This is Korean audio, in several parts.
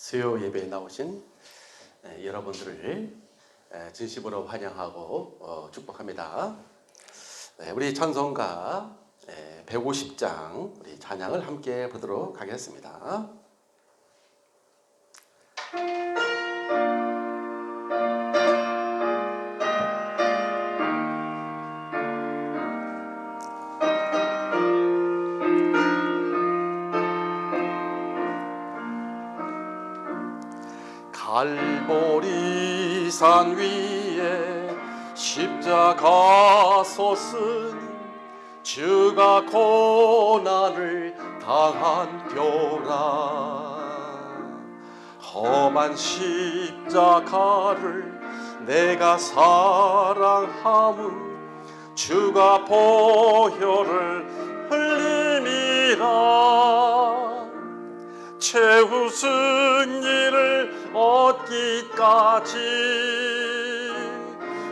수요 예배에 나오신 여러분들을 진심으로 환영하고 축복합니다. 우리 찬송가 150장 우리 찬양을 함께 보도록 하겠습니다. 갈보리 산 위에 십자가 솟으니 주가 고난을 당한 표라. 험한 십자가를 내가 사랑함은 주가 보혈을 흘림이라. 최후 승리를 얻기까지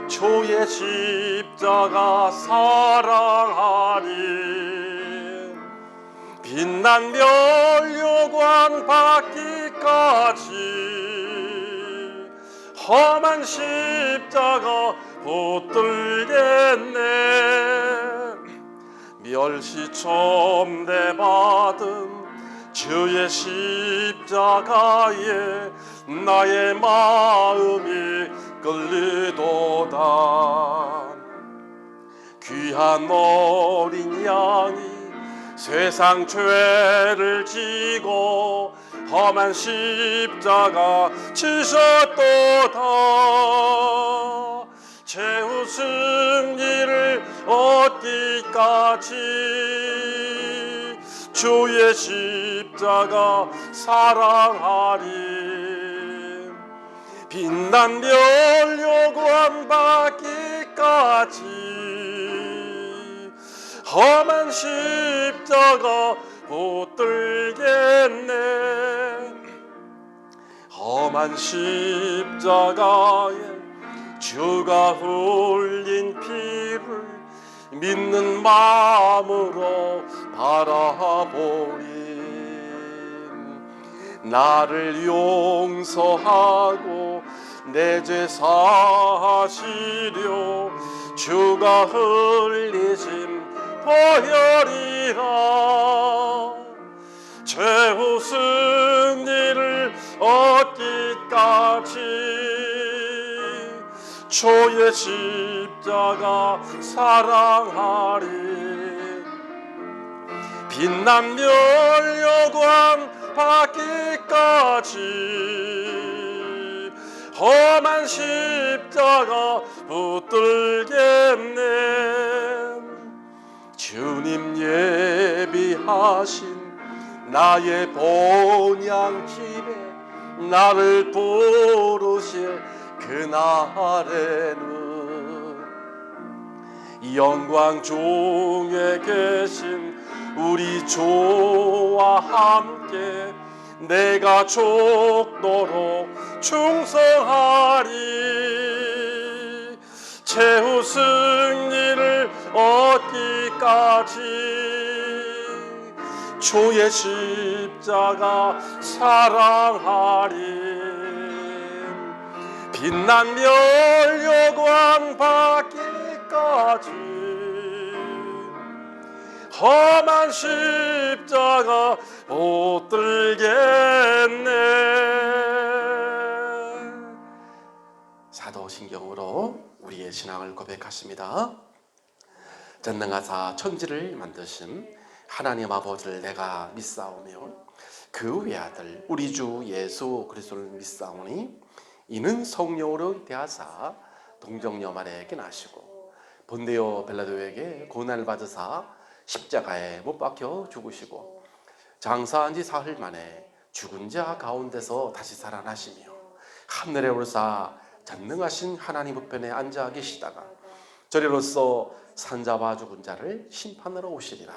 주의 십자가 사랑하리. 빛난 멸류관 받기까지 험한 십자가 붙들겠네. 멸시점대 받음 주의 십자가에 나의 마음이 끌리도다. 귀한 어린 양이 세상 죄를 지고 험한 십자가 지셨도다. 최후 승리를 얻기까지 주의 십자가 사랑하리. 빛난 멸류관 받기까지 험한 십자가 붙들겠네. 험한 십자가에 주가 흘린 피를 믿는 마음으로 바라보리. 나를 용서하고 내 죄 사하시려 주가 흘리신 보혈이라. 최후 승리를 얻기까지 주의 십자가 사랑하리. 빛난 멸류관 받기까지 험한 십자가 붙들겠네. 주님 예비하신 나의 본향집에 나를 부르실 그날에는 영광 중에 계신 우리 주와 함께 내가 죽도록 충성하리. 최후 승리를 얻기까지 주의 십자가 사랑하리. 빛난 멸류관 받기까지 험한 십자가 붙들겠네. 사도신경으로 우리의 신앙을 고백하십니다. 전능하사 천지를 만드신 하나님 아버지를 내가 믿사오며 그 외아들 우리 주 예수 그리스도를 믿사오니 이는 성령으로 대하사 동정녀 마리아에게 나시고 본데오 빌라도에게 고난을 받으사 십자가에 못 박혀 죽으시고 장사한 지 사흘 만에 죽은 자 가운데서 다시 살아나시며 하늘에 오르사 전능하신 하나님 우편에 앉아 계시다가 저리로서 산자와 죽은 자를 심판하러 오시리라.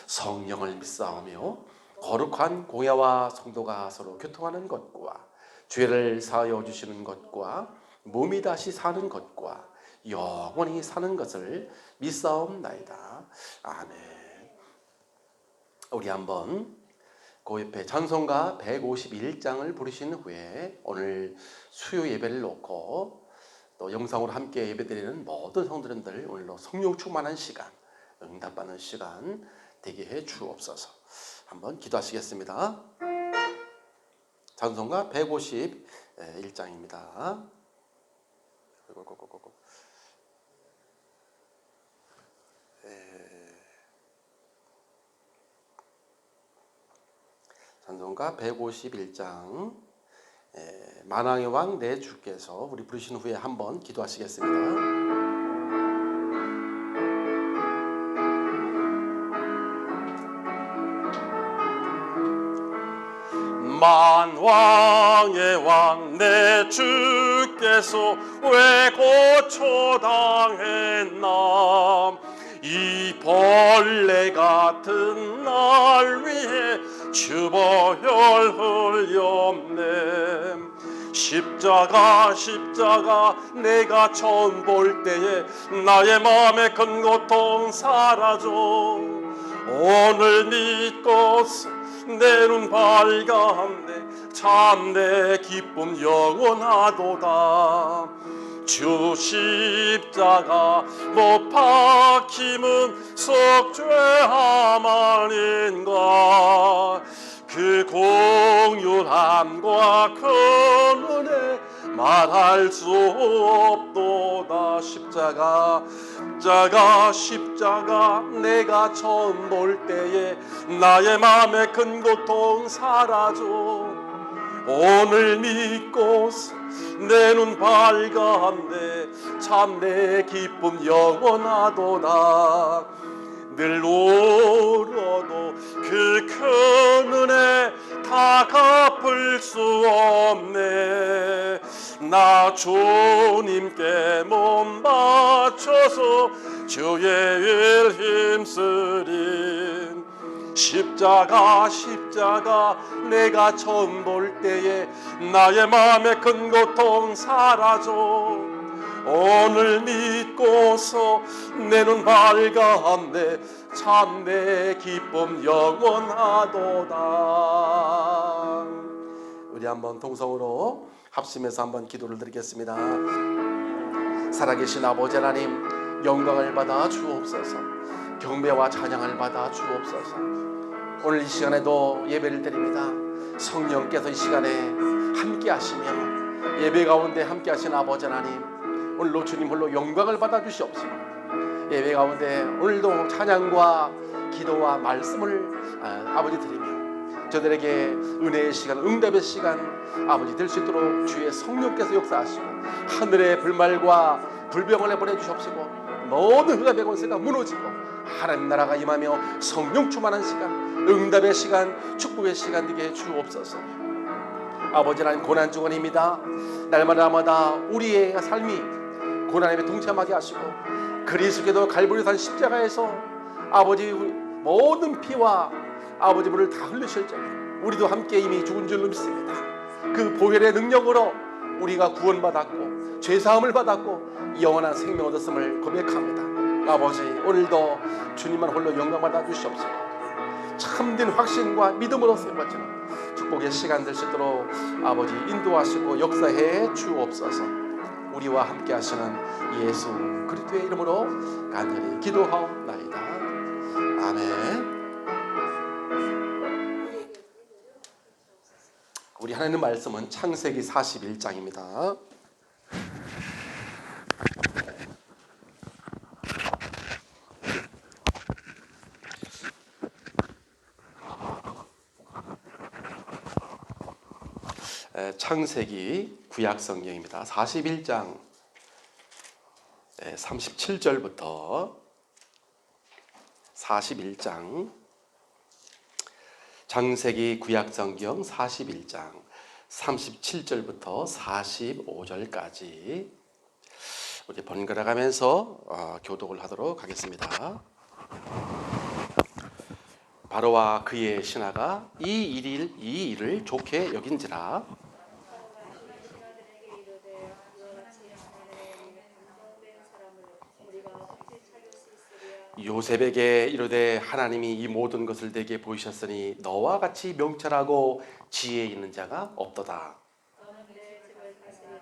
성령을 믿사오며 거룩한 공예와 성도가 서로 교통하는 것과 죄를 사하여 주시는 것과 몸이 다시 사는 것과 영원히 사는 것을 믿사옵나이다. 아멘. 우리 한번 그 옆에 찬송가 151장을 부르신 후에 오늘 수요 예배를 놓고 또 영상으로 함께 예배드리는 모든 성도님들 오늘도 성령 충만한 시간, 응답받는 시간 되게 해 주옵소서. 한번 기도하시겠습니다. 찬송가 151장입니다. 찬송가 151장 만왕의 왕 내 주께서 우리 부르신 후에 한번 기도하시겠습니다. 만왕의 왕 내 주께서 왜 고초당했나 이 벌레 같은 날 위해 주보혈 흘렸네 십자가 내가 처음 볼 때에 나의 마음의 큰 고통 사라져 오늘 믿고서 내 눈 밝았네 참 내 기쁨 영원하도다 주 십자가 못 박힘은 속죄함 아닌가 그 공률함과 그 은혜 말할 수 없도다 십자가 내가 처음 볼 때에 나의 마음의 큰 고통 사라져 오늘 믿고서 내 눈 밝았네 참 내 기쁨 영원하도다 늘 울어도 그 큰 은혜 다 갚을 수 없네 나 주님께 몸 바쳐서 주의 일 힘쓰리 십자가 내가 처음 볼 때에 나의 마음의 큰 고통 사라져 오늘 믿고서 내 눈 밝았네 참 내 기쁨 영원하도다. 우리 한번 동성으로 합심해서 한번 기도를 드리겠습니다. 살아계신 아버지 하나님 영광을 받아 주옵소서 경배와 찬양을 받아 주옵소서 오늘 이 시간에도 예배를 드립니다. 성령께서 이 시간에 함께 하시며 예배 가운데 함께 하신 아버지 하나님 오늘도 주님 홀로 영광을 받아 주시옵시고 예배 가운데 오늘도 찬양과 기도와 말씀을 아버지 드리며 저들에게 은혜의 시간 응답의 시간 아버지 될 수 있도록 주의 성령께서 역사하시고 하늘의 불말과 불병을 보내주시옵시고 모든 흑암의 권세가 무너지고 하나님 나라가 임하며 성령 충만한 시간 응답의 시간 축복의 시간 되게 주옵소서. 아버지 하나님 고난 주원입니다. 날마다 우리의 삶이 고난에 동참하게 하시고 그리스도께도 갈보리산 십자가에서 아버지 모든 피와 아버지 물을 다 흘리실 때 우리도 함께 이미 죽은 줄 믿습니다. 그 보혈의 능력으로 우리가 구원받았고 죄사함을 받았고 영원한 생명 얻었음을 고백합니다. 아버지 오늘도 주님만 홀로 영광받아 주시옵소서. 참된 확신과 믿음으로 세워지는 축복의 시간 될 수 있도록 아버지 인도하시고 역사해 주옵소서. 우리와 함께 하시는 예수 그리스도의 이름으로 간절히 기도하옵나이다. 아멘. 우리 하나님 말씀은 창세기 41장입니다. 창세기 구약성경입니다. 41장 37절부터 41장 창세기 구약성경 41장 37절부터 45절까지 우리 번갈아 가면서 교독을 하도록 하겠습니다. 바로와 그의 신하가 이 일을 좋게 여긴지라 요셉에게 이르되 하나님이 이 모든 것을 내게 보이셨으니 너와 같이 명철하고 지혜 있는 자가 없도다. 너는 내 집을 다스리라.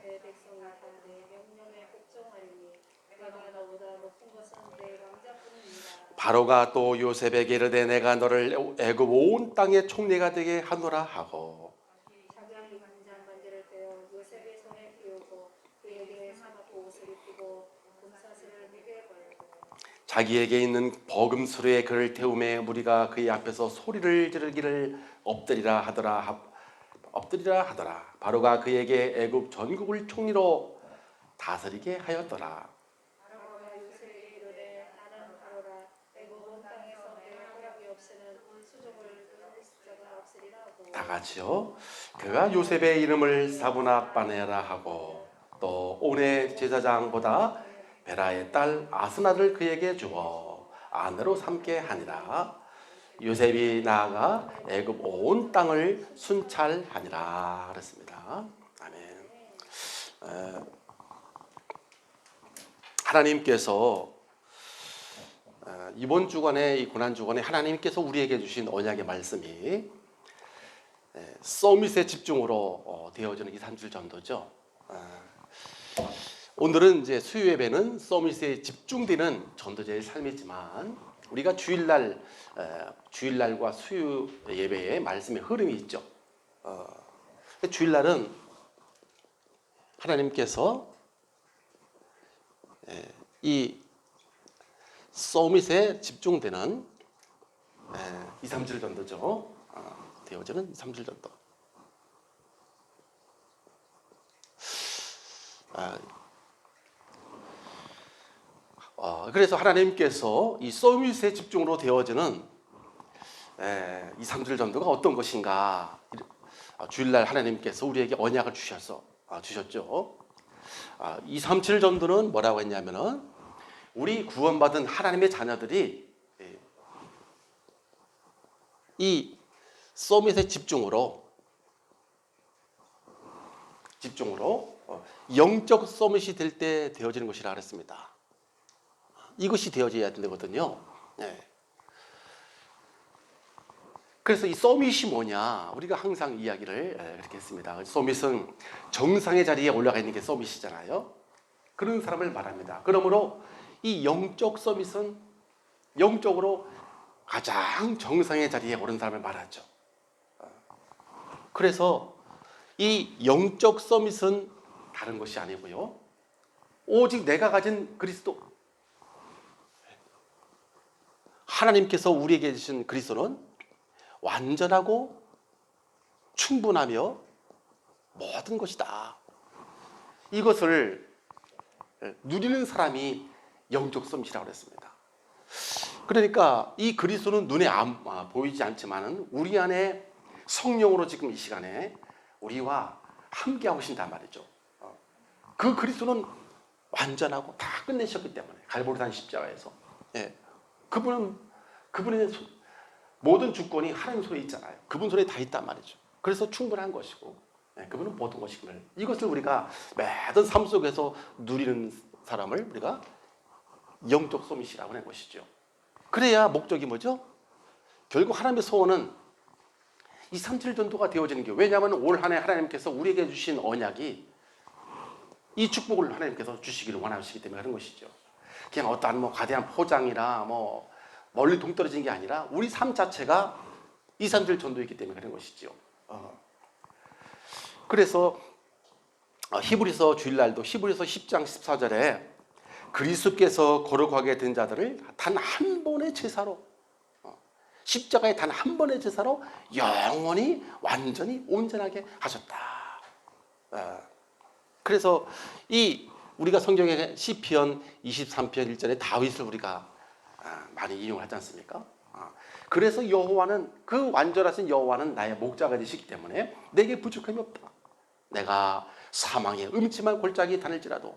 내 백성이 다 내 명령에 복종하리니 내가 너보다 높은 것은 내 왕자뿐이니라. 바로가 또 요셉에게 이르되 내가 너를 애굽 온 땅의 총리가 되게 하노라 하고 자기의 간장 반지를 떼어 요셉의 손에 띄우고 그에게 사납고 옷을 입히고 금사슬을 베개 걸고 자기에게 있는 버금수레에 그를 태우매 무리가 그의 앞에서 소리를 지르기를 엎드리라 하더라. 바로가 그에게 애굽 전국을 총리로 다스리게 하였더라. 바로가 요셉에게 이르되 나는 바로라. 애굽 온 땅에서 내 허락이 없이는 수족을 끊을 자가 없으리라 하고 다 같이요. 그가 요셉의 이름을 사브나 바네라 하고 또 온의 제사장보다 베라의 딸 아스나를 그에게 주어 아내로 삼게 하니라. 요셉이 나아가 애굽 온 땅을 순찰하니라 그랬습니다. 아멘. 하나님께서 이번 주간에 이 고난 주간에 하나님께서 우리에게 주신 언약의 말씀이 서밋의 집중으로 되어지는 이 3주 전도죠. 오늘은 이제 수요 예배는 서밋에 집중되는 전도자의 삶이지만 우리가 주일날과 수요 예배에 말씀의 흐름이 있죠. 주일날은 하나님께서 이 서밋에 집중되는 2, 3주 전도죠. 되어지는 2, 3주 전도. 그래서 하나님께서 이 서밋에 집중으로 되어지는 2, 3주 전도가 어떤 것인가? 주일날 하나님께서 우리에게 언약을 주셨죠. 2, 3, 7 전도는 뭐라고 했냐면은 우리 구원받은 하나님의 자녀들이 이 서밋의 집중으로 영적 서밋이 될 때 되어지는 것이라 그랬습니다. 이것이 되어져야 되거든요. 그래서 이 서밋이 뭐냐? 우리가 항상 이야기를 그렇게 했습니다. 서밋은 정상의 자리에 올라가 있는 게 서밋이잖아요. 그런 사람을 말합니다. 그러므로 이 영적 서밋은 영적으로 가장 정상의 자리에 오른 사람을 말하죠. 그래서 이 영적 서밋은 다른 것이 아니고요. 오직 내가 가진 그리스도, 하나님께서 우리에게 주신 그리스도는 완전하고 충분하며 모든 것이다. 이것을 누리는 사람이 영적 서밋이라고 했습니다. 그러니까 이 그리스도는 눈에 보이지 않지만은 우리 안에 성령으로 지금 이 시간에 우리와 함께하고 계신단 말이죠. 그 그리스도는 완전하고 다 끝내셨기 때문에 갈보리산 십자가에서 그분의 모든 주권이 하나님 손에 있잖아요. 그분 손에 다 있단 말이죠. 그래서 충분한 것이고 그분은 모든 것임을 이것을 우리가 매번 삶 속에서 누리는 사람을 우리가 영적 서밋이라고 하는 것이죠. 그래야 목적이 뭐죠? 결국 하나님의 소원은 이 3.7 전도가 되어지는 게 왜냐하면 올 한 해 하나님께서 우리에게 주신 언약이 이 축복을 하나님께서 주시기를 원하시기 때문에 그런 것이죠. 그냥 어떠한 과대한 포장이나 멀리 동떨어진 게 아니라 우리 삶 자체가 이 3.7 전도이기 때문에 그런 것이죠. 그래서 히브리서 주일날도 히브리서 10장 14절에 그리스도께서 거룩하게 된 자들을 단 한 번의 제사로 십자가의 단 한 번의 제사로 영원히 완전히 온전하게 하셨다. 그래서 이 우리가 성경의 시편 23편 1절에 다윗을 우리가 많이 인용하지 않습니까? 그래서 여호와는 그 완전하신 여호와는 나의 목자가 되시기 때문에 내게 부족함이 없다. 내가 사망의 음침한 골짜기 다닐지라도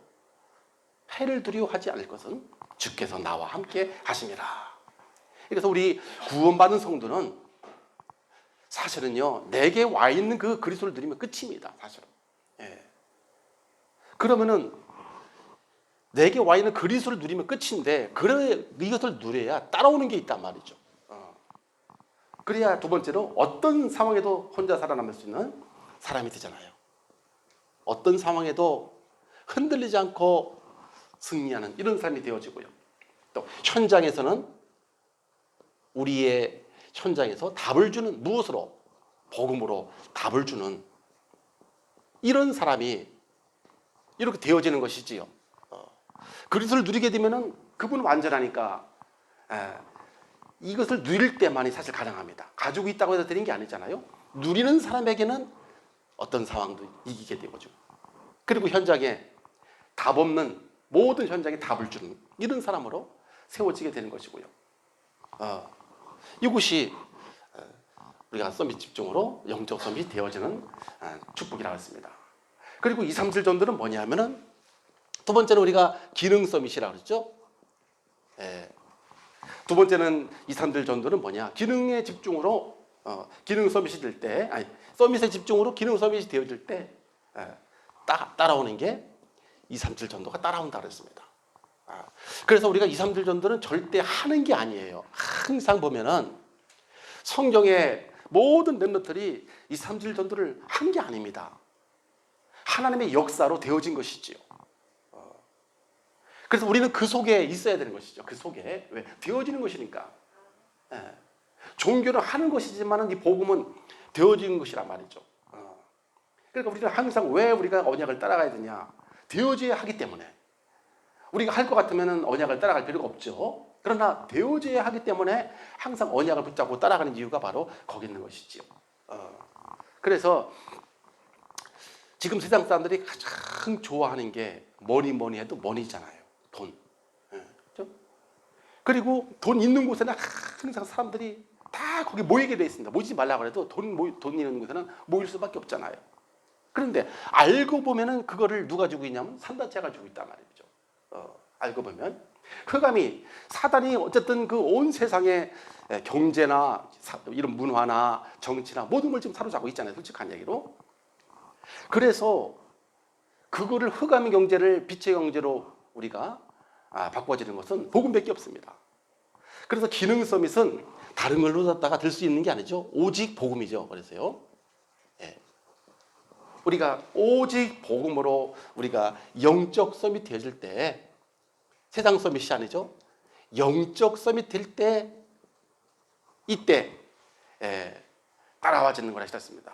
해를 두려워하지 않을 것은 주께서 나와 함께 하심이라. 그래서 우리 구원받은 성도는 사실은요 내게 와 있는 그 그리스도를 누리면 끝입니다. 사실은. 그러면은 내게 와 있는 그리스도를 누리면 끝인데 그래 이것을 누려야 따라오는 게 있단 말이죠. 그래야 두 번째로 어떤 상황에도 혼자 살아남을 수 있는 사람이 되잖아요. 어떤 상황에도 흔들리지 않고 승리하는 이런 삶이 되어지고요. 또 현장에서는 우리의 현장에서 답을 주는 무엇으로? 복음으로 답을 주는 이런 사람이 이렇게 되어지는 것이지요. 그리스도를 누리게 되면은 그분은 완전하니까 이것을 누릴 때만이 사실 가능합니다. 가지고 있다고 해서 되는 게 아니잖아요. 누리는 사람에게는 어떤 상황도 이기게 되고죠. 그리고 현장에 답 없는 모든 현장에 답을 주는 이런 사람으로 세워지게 되는 것이고요. 이것이 우리가 서밋 집중으로 영적 서밋이 되어지는 축복이라고 했습니다. 그리고 2, 3, 7 전도는 뭐냐면은 두 번째는 우리가 기능 서밋이라고 그랬죠. 두 번째는 2, 3, 7 전도는 뭐냐? 기능에 집중으로 기능 서밋이 될 때, 아니 서밋에 집중으로 기능 서밋이 되어질 때 따라오는 게 2, 3, 7 전도가 따라온다 그랬습니다. 그래서 우리가 2, 3, 7 전도는 절대 하는 게 아니에요. 항상 보면은 성경의 모든 렘넌트들이 2, 3, 7 전도를 한 게 아닙니다. 하나님의 역사로 되어진 것이지요. 그래서 우리는 그 속에 있어야 되는 것이죠. 그 속에 왜 되어지는 것이니까. 종교는 하는 것이지만은 이 복음은 되어지는 것이란 말이죠. 그러니까 우리는 항상 왜 우리가 언약을 따라가야 되냐? 되어져야 하기 때문에. 우리가 할 것 같으면 언약을 따라갈 필요가 없죠. 그러나 되어져야 하기 때문에 항상 언약을 붙잡고 따라가는 이유가 바로 거기 있는 것이지요. 그래서 지금 세상 사람들이 가장 좋아하는 게 뭐니 해도 머니잖아요. 돈. 그렇죠? 그리고 돈 있는 곳에는 항상 사람들이 다 거기 모이게 돼 있습니다. 모이지 말라고 해도 돈 있는 곳에는 모일 수밖에 없잖아요. 그런데 알고 보면은 그거를 누가 주고 있냐면 산다체가 주고 있단 말이죠. 알고 보면 흑암이 사단이 어쨌든 그 온 세상의 경제나 이런 문화나 정치나 모든 걸 지금 사로잡고 있잖아요. 솔직한 얘기로. 그래서 그거를 흑암의 경제를 빛의 경제로 우리가 바꿔지는 것은 복음밖에 없습니다. 그래서 기능 서밋은 다른 걸로 갖다가 들 수 있는 게 아니죠. 오직 복음이죠. 그래서요. 우리가 오직 복음으로 우리가 영적 서밋 되어질 때 세상 서밋이 아니죠. 영적 서밋 될 때 이때 따라와지는 거라 했습니다.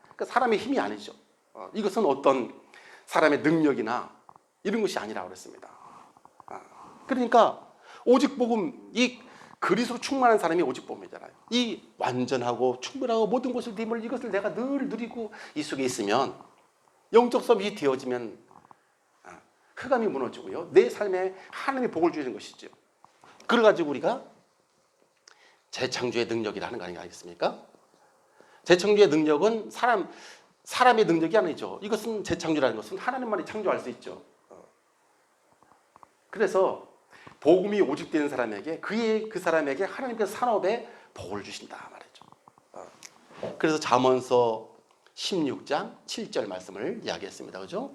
그러니까 사람의 힘이 아니죠. 이것은 어떤 사람의 능력이나 이런 것이 아니라고 그랬습니다. 그러니까 오직 복음, 이 그리스도로 충만한 사람이 오직 복음이잖아요. 이 완전하고 충분하고 모든 것을 님을 이것을 내가 늘 누리고 이 속에 있으면 영적 서밋이 되어지면 흑암이 무너지고요. 내 삶에 하나님의 복을 주시는 것이죠. 그래가지고 우리가 재창조의 능력이라는 거 아니겠습니까? 재창조의 능력은 사람의 능력이 아니죠. 이것은 재창조라는 것은 하나님만이 창조할 수 있죠. 그래서 복음이 오직 되는 사람에게 그 사람에게 하나님께서 산업에 복을 주신다 말이죠. 그래서 잠언서 16장 7절 말씀을 이야기했습니다. 그죠?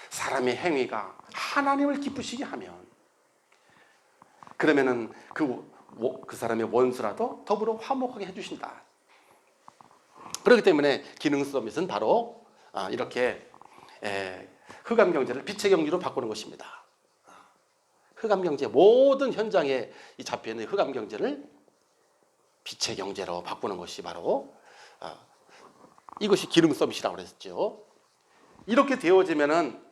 사람의 행위가 하나님을 기쁘시게 하면 그러면은 그 사람의 원수라도 더불어 화목하게 해주신다. 그렇기 때문에 기능 서밋은 바로 이렇게 흑암 경제를 빛의 경제로 바꾸는 것입니다. 흑암 경제 모든 현장에 잡혀 있는 흑암 경제를 빛의 경제로 바꾸는 것이 바로 이것이 기능 서밋이라고 그랬죠. 이렇게 되어지면은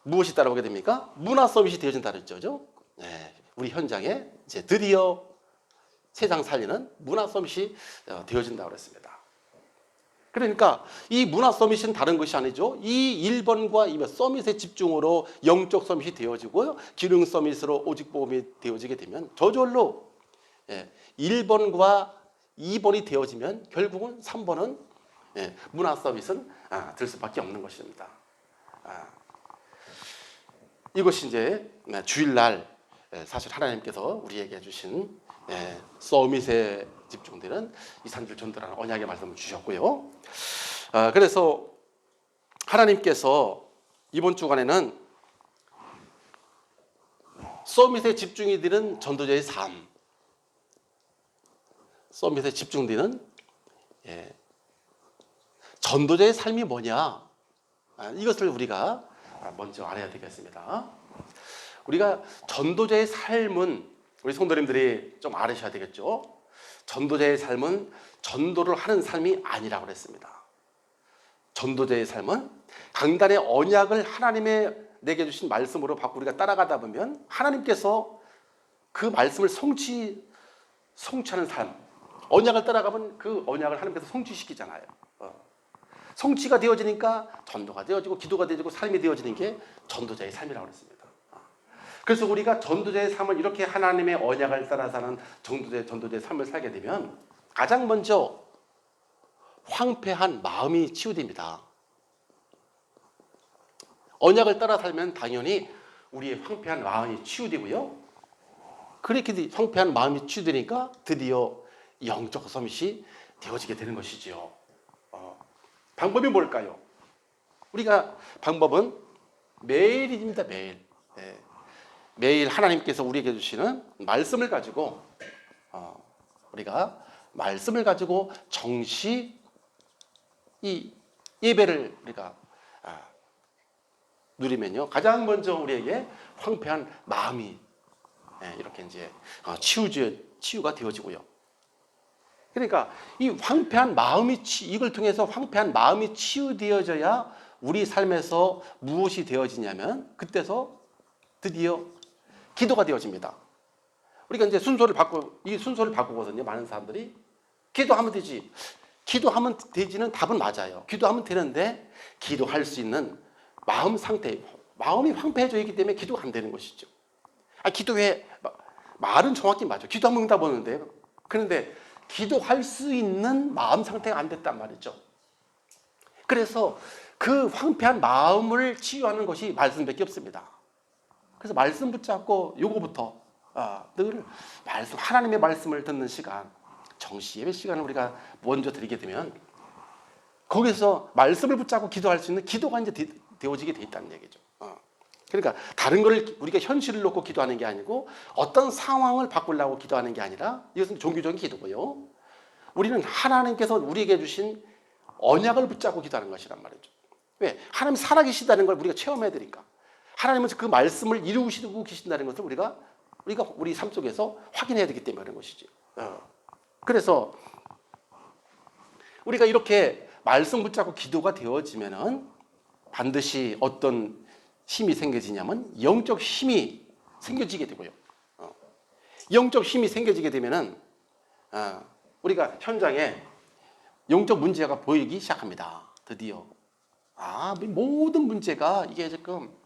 무엇이 따라오게 됩니까? 문화 서밋이 되어진다 그랬죠. 우리 현장에 이제 드디어 세상 살리는 문화 서밋이 되어진다고 그랬습니다. 그러니까 이 문화 서밋은 다른 것이 아니죠. 이 1번과 2번 서밋의 집중으로 영적 서밋이 되어지고요. 기능 서밋으로 오직 복음이 되어지게 되면 저절로 1번과 2번이 되어지면 결국은 3번은 문화 서밋은 될 수밖에 없는 것입니다. 이것이 이제 주일날 사실 하나님께서 우리에게 주신 서밋에 집중되는 2, 3주 전도라는 언약의 말씀을 주셨고요. 그래서 하나님께서 이번 주간에는 서밋에 집중이 되는 전도자의 삶, 서밋에 집중되는 전도자의 삶이 뭐냐? 이것을 우리가 먼저 알아야 되겠습니다. 우리가 전도자의 삶은 우리 성도님들이 좀 알으셔야 되겠죠. 전도자의 삶은 전도를 하는 삶이 아니라고 그랬습니다. 전도자의 삶은 강단의 언약을 하나님의 내게 주신 말씀으로 받고 우리가 따라가다 보면 하나님께서 그 말씀을 성취하는 삶, 언약을 따라가면 그 언약을 하나님께서 성취시키잖아요. 성취가 되어지니까 전도가 되어지고 기도가 되어지고 삶이 되어지는 게 전도자의 삶이라고 그랬습니다. 그래서 우리가 전도자의 삶을 이렇게 하나님의 언약을 따라 사는 전도자의 삶을 살게 되면 가장 먼저 황폐한 마음이 치유됩니다. 언약을 따라 살면 당연히 우리의 황폐한 마음이 치유되고요. 그렇게 황폐한 마음이 치유되니까 드디어 영적 서밋이 되어지게 되는 것이죠. 방법이 뭘까요? 우리가 방법은 매일입니다. 매일. 매일 하나님께서 우리에게 주시는 말씀을 가지고 우리가 말씀을 가지고 정시 이 예배를 우리가 누리면요, 가장 먼저 우리에게 황폐한 마음이 이렇게 이제 치유가 되어지고요. 그러니까 이 황폐한 마음이 이걸 통해서 황폐한 마음이 치유되어져야 우리 삶에서 무엇이 되어지냐면 그때서 드디어 기도가 되어집니다. 우리가 이제 순서를 바꾸거든요. 많은 사람들이 기도하면 되지. 기도하면 되지는 답은 맞아요. 기도하면 되는데 기도할 수 있는 마음 상태, 마음이 황폐해져 있기 때문에 기도가 안 되는 것이죠. 기도해 말은 정확히 맞아. 기도하면 응답 오는데 그런데 기도할 수 있는 마음 상태가 안 됐단 말이죠. 그래서 그 황폐한 마음을 치유하는 것이 말씀밖에 없습니다. 그래서 말씀 붙잡고 요거부터 늘 하나님의 말씀을 듣는 시간, 정시 예배 시간을 우리가 먼저 드리게 되면 거기서 말씀을 붙잡고 기도할 수 있는 기도가 이제 되어지게 돼 있다는 얘기죠. 그러니까 다른 걸 우리가 현실을 놓고 기도하는 게 아니고 어떤 상황을 바꾸려고 기도하는 게 아니라 이것은 종교적인 기도고요. 우리는 하나님께서 우리에게 주신 언약을 붙잡고 기도하는 것이란 말이죠. 왜? 하나님 살아계시다는 걸 우리가 체험해야 되니까. 하나님은 그 말씀을 이루시고 계신다는 것을 우리가 우리 삶 속에서 확인해야 되기 때문에 그런 것이죠. 그래서 우리가 이렇게 말씀 붙잡고 기도가 되어지면은 반드시 어떤 힘이 생겨지냐면 영적 힘이 생겨지게 되고요. 영적 힘이 생겨지게 되면은 우리가 현장에 영적 문제가 보이기 시작합니다. 드디어 모든 문제가 이게 지금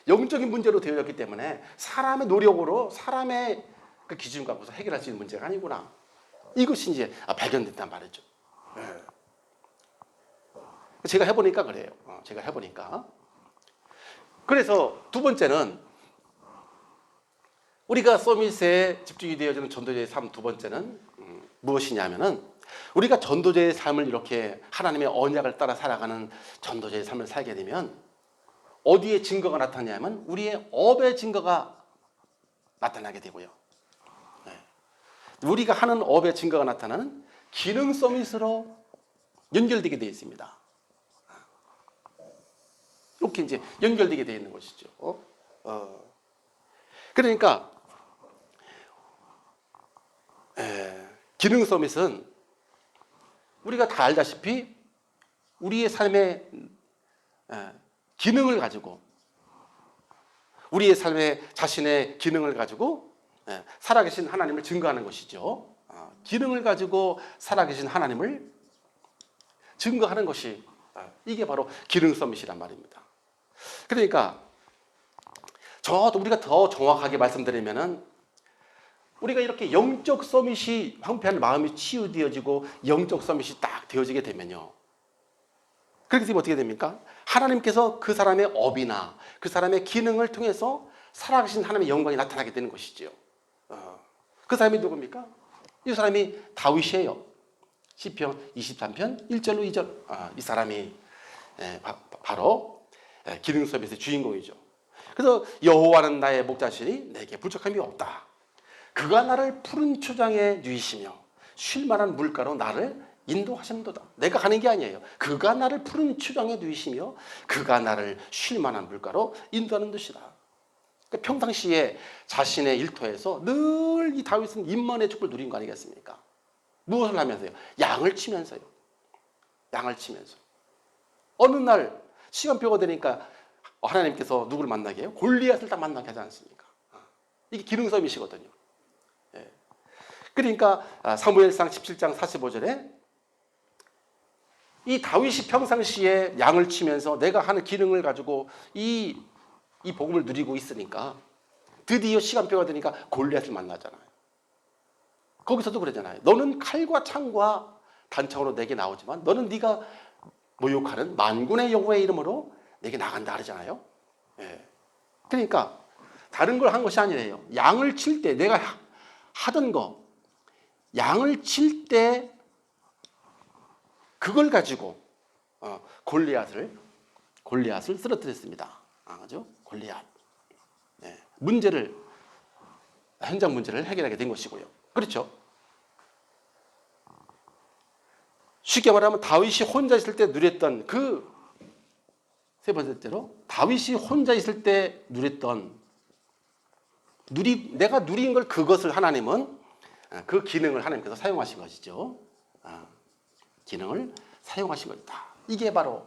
영적인 문제로 되어졌기 때문에 사람의 노력으로 사람의 그 기준 갖고서 해결할 수 있는 문제가 아니구나. 이것이 이제 발견됐단 말이죠. 제가 해보니까 그래요. 제가 해보니까. 그래서 두 번째는 우리가 서밋에 집중이 되어지는 전도자의 삶 두 번째는 무엇이냐면은 우리가 전도자의 삶을 이렇게 하나님의 언약을 따라 살아가는 전도자의 삶을 살게 되면 어디에 증거가 나타나냐면 우리의 업의 증거가 나타나게 되고요. 우리가 하는 업의 증거가 나타나는 기능 서밋으로 연결되게 되어 있습니다. 이렇게 이제 연결되게 되어 있는 것이죠. 그러니까 기능 서밋은 우리가 다 알다시피 우리의 삶의 기능을 가지고 우리의 삶의 자신의 기능을 가지고 살아계신 하나님을 증거하는 것이죠. 기능을 가지고 살아계신 하나님을 증거하는 것이 이게 바로 기능 서밋이란 말입니다. 그러니까 우리가 더 정확하게 말씀드리면은 우리가 이렇게 영적 서밋이 황폐한 마음이 치유되어지고 영적 서밋이 딱 되어지게 되면요. 그렇게 되면 어떻게 됩니까? 하나님께서 그 사람의 업이나 그 사람의 기능을 통해서 살아계신 하나님의 영광이 나타나게 되는 것이지요. 그 사람이 누굽니까? 이 사람이 다윗이에요. 시편 23편 1절로 2절. 이 사람이 바로 기능 서밋의 주인공이죠. 그래서 여호와는 나의 목자시니 내게 부족함이 없다. 그가 나를 푸른 초장에 누이시며 쉴 만한 물가로 나를 인도하시는도다. 내가 가는 게 아니에요. 그가 나를 푸른 초장에 누이시며 그가 나를 쉴 만한 물가로 인도하는 것이다. 그러니까 평상시에 자신의 일터에서 늘 이 다윗은 임만의 축복을 누린 거 아니겠습니까? 무엇을 하면서요? 양을 치면서요. 양을 치면서. 어느 날 시간표가 되니까 하나님께서 누구를 만나게 해요? 골리앗을 딱 만나게 하지 않습니까? 이게 기능섬이시거든요. 예. 그러니까 사무엘상 17장 45절에 이 다윗이 평상시에 양을 치면서 내가 하는 기능을 가지고 이 복음을 누리고 있으니까 드디어 시간표가 되니까 골리앗을 만나잖아요. 거기서도 그러잖아요. 너는 칼과 창과 단창으로 내게 나오지만 너는 네가 모욕하는 만군의 여호와의 이름으로 내게 나간다 그러잖아요. 예. 그러니까 다른 걸 한 것이 아니래요. 양을 칠 때 내가 하던 거, 양을 칠 때 그걸 가지고 골리앗을 쓰러뜨렸습니다. 그죠? 골리앗. 예. 현장 문제를 해결하게 된 것이고요. 그렇죠? 쉽게 말하면 다윗이 혼자 있을 때 누렸던 세 번째로 다윗이 혼자 있을 때 누렸던 내가 누린 걸 그것을 하나님은 그 기능을 하나님께서 사용하신 것이죠. 기능을 사용하신 것이다. 이게 바로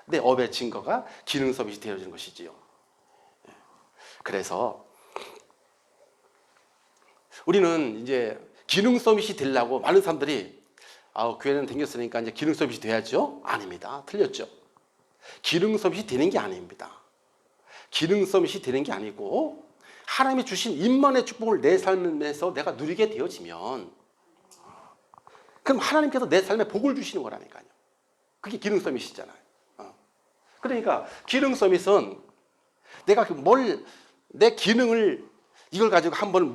내 업의 증거가 기능 서밋이 되어지는 것이지요. 그래서 우리는 이제 기능 서밋이 되려고 많은 사람들이 교회는 댕겼으니까 이제 기능 서밋이 돼야죠. 아닙니다. 틀렸죠. 기능 서밋이 되는 게 아닙니다. 기능 서밋이 되는 게 아니고 하나님이 주신 임만의 축복을 내 삶에서 내가 누리게 되어지면 그럼 하나님께서 내 삶에 복을 주시는 거라니까요. 그게 기능 서밋이잖아요. 그러니까 기능 서밋은 내가 내 기능을 이걸 가지고 한번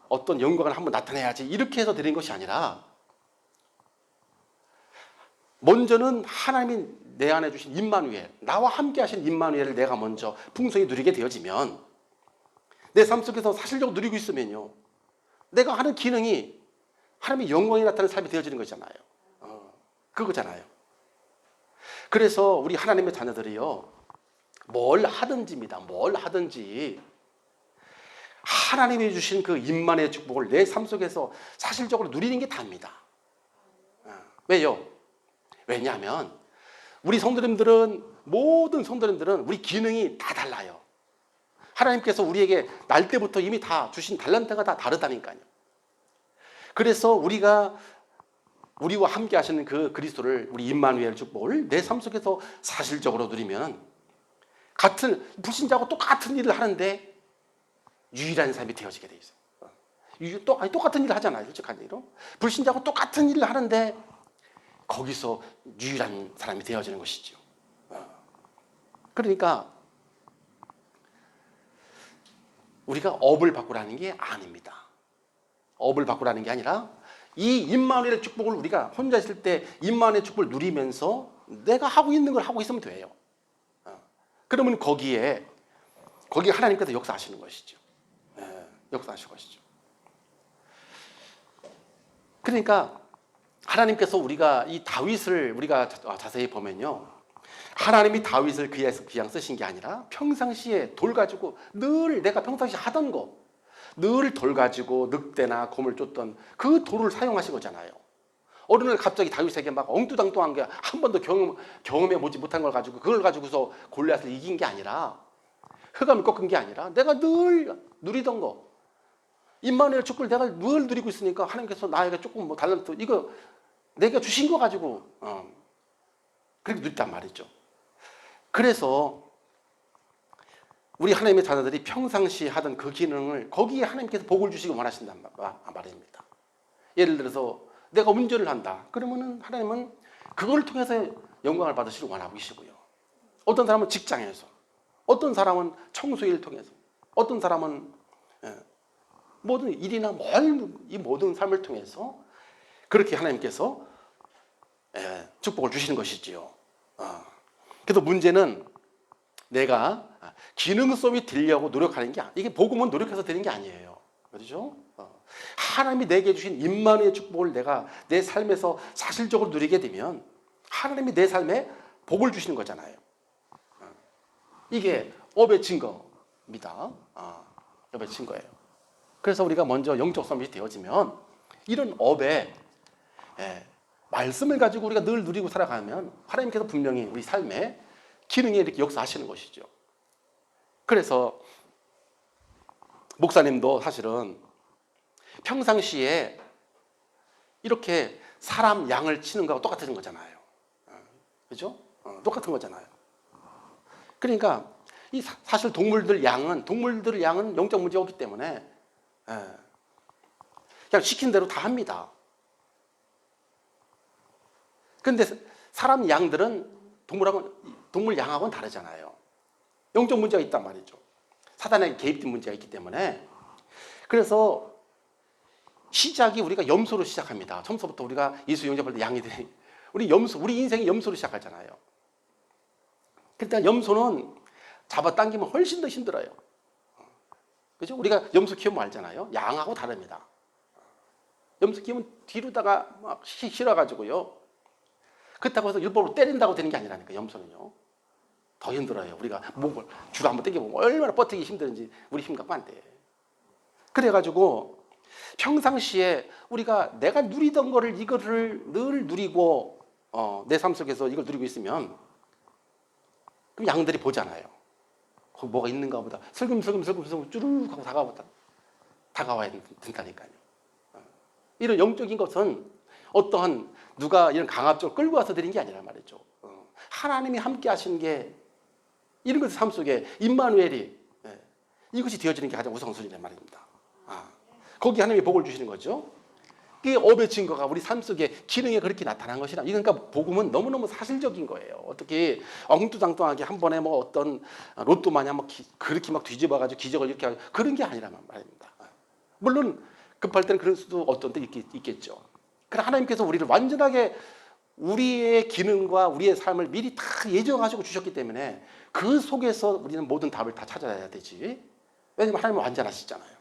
어떤 영광을 한번 나타내야지 이렇게 해서 드린 것이 아니라 먼저는 하나님이 내 안에 주신 임마누엘, 나와 함께 하신 임마누엘을 내가 먼저 풍성히 누리게 되어지면 내 삶 속에서 사실적으로 누리고 있으면요 내가 하는 기능이 하나님의 영광이 나타나는 삶이 되어지는 거잖아요. 그거잖아요. 그래서 우리 하나님의 자녀들이요 뭘 하든지입니다. 뭘 하든지 하나님이 주신 그 임만의 축복을 내 삶 속에서 사실적으로 누리는 게 답니다. 왜요? 왜냐하면 우리 성도님들은 모든 성도님들은 우리 기능이 다 달라요. 하나님께서 우리에게 날 때부터 이미 다 주신 달란트가 다 다르다니까요. 그래서 우리와 함께 하시는 그 그리스도를 우리 임마누엘 축복을 내 삶 속에서 사실적으로 누리면 불신자하고 똑같은 일을 하는데 유일한 삶이 되어지게 돼 있어요. 똑같은 일을 하잖아요. 솔직한 일로. 불신자하고 똑같은 일을 하는데 거기서 유일한 사람이 되어지는 것이죠. 그러니까 우리가 업을 바꾸라는 게 아닙니다. 업을 바꾸라는 게 아니라 이 임마누엘의 축복을 우리가 혼자 있을 때 임마누엘의 축복을 누리면서 내가 하고 있는 걸 하고 있으면 돼요. 그러면 거기에 하나님께서 역사하시는 것이죠. 역사하실 것이죠. 그러니까 하나님께서 우리가 이 다윗을 우리가 자세히 보면요. 하나님이 다윗을 그에서 그냥 쓰신 게 아니라 평상시에 돌 가지고 늘 내가 평상시에 하던 거 늘 돌 가지고 늑대나 곰을 쫓던 그 돌을 사용하신 거잖아요. 어느 날 갑자기 다윗에게 막 엉뚱당뚱한 게 한 번도 경험해 보지 못한 걸 가지고 그걸 가지고서 골리앗을 이긴 게 아니라 흑암을 꺾은 게 아니라 내가 늘 누리던 거 임마누엘 축복을 내가 늘 누리고 있으니까 하나님께서 나에게 조금 달란트 이거 내가 주신 거 가지고 그렇게 누렸단 말이죠. 그래서 우리 하나님의 자녀들이 평상시 하던 그 기능을 거기에 하나님께서 복을 주시기 원하신단 말입니다. 예를 들어서 내가 운전을 한다. 그러면은 하나님은 그걸 통해서 영광을 받으시길 원하고 계시고요. 어떤 사람은 직장에서, 어떤 사람은 청소일을 통해서, 어떤 사람은 모든 일이나 이 모든 삶을 통해서 그렇게 하나님께서 축복을 주시는 것이지요. 그래서 문제는 내가 기능성이 되려고 노력하는 게 이게 복음은 노력해서 되는 게 아니에요. 그렇죠? 하나님이 내게 주신 임마누의 축복을 내가 내 삶에서 사실적으로 누리게 되면 하나님이 내 삶에 복을 주시는 거잖아요. 이게 업의 증거입니다. 업의 증거예요. 그래서 우리가 먼저 영적 삶이 되어지면 이런 업의 말씀을 가지고 우리가 늘 누리고 살아가면 하나님께서 분명히 우리 삶에 기능에 이렇게 역사하시는 것이죠. 그래서 목사님도 사실은 평상시에 이렇게 사람 양을 치는 거하고 똑같은 거잖아요. 그죠? 똑같은 거잖아요. 그러니까 이 사실 동물들 양은 영적 문제가 없기 때문에 그냥 시킨 대로 다 합니다. 근데 사람 양들은 동물 양하고는 다르잖아요. 영적 문제가 있단 말이죠. 사단의 개입된 문제가 있기 때문에. 그래서 시작이 우리가 염소로 시작합니다. 처음부터 우리가 예수 영접할 때 양이 돼. 우리 인생이 염소로 시작하잖아요. 그러니까 염소는 잡아당기면 훨씬 더 힘들어요. 그죠? 우리가 염소 키우면 알잖아요. 양하고 다릅니다. 염소 키우면 뒤로다가 막 실어가지고요. 그렇다고 해서 일부러 때린다고 되는 게 아니라니까, 염소는요. 더 힘들어요. 우리가 목을 줄을 한번 당겨보면 얼마나 버티기 힘든지 우리 힘 갖고 안 돼. 그래가지고 평상시에 우리가 내가 누리던 거를 이거를 늘 누리고 내 삶 속에서 이걸 누리고 있으면 그럼 양들이 보잖아요. 거기 뭐가 있는가 보다. 슬금슬금 쭈르륵 하고 다가와야 된다니까요. 이런 영적인 것은 어떠한 누가 이런 강압적으로 끌고 와서 드린 게 아니란 말이죠. 하나님이 함께 하시는 게 이런 것의 삶 속에 임마누엘이 이것이 되어지는 게 가장 우선순위란 말입니다. 거기 하나님이 복을 주시는 거죠. 이 업의 증거가 우리 삶 속에 기능에 그렇게 나타난 것이라. 그러니까 복음은 너무너무 사실적인 거예요. 어떻게 엉뚱장뚱하게 한 번에 뭐 어떤 로또 마냥 막 그렇게 막 뒤집어가지고 기적을 이렇게 하고 그런 게 아니란 말입니다. 물론 급할 때는 그럴 수도 어떤 때 있겠죠. 그러나 하나님께서 우리를 완전하게 우리의 기능과 우리의 삶을 미리 다 예정하시고 주셨기 때문에 그 속에서 우리는 모든 답을 다 찾아야 되지. 왜냐하면 하나님은 완전하시잖아요.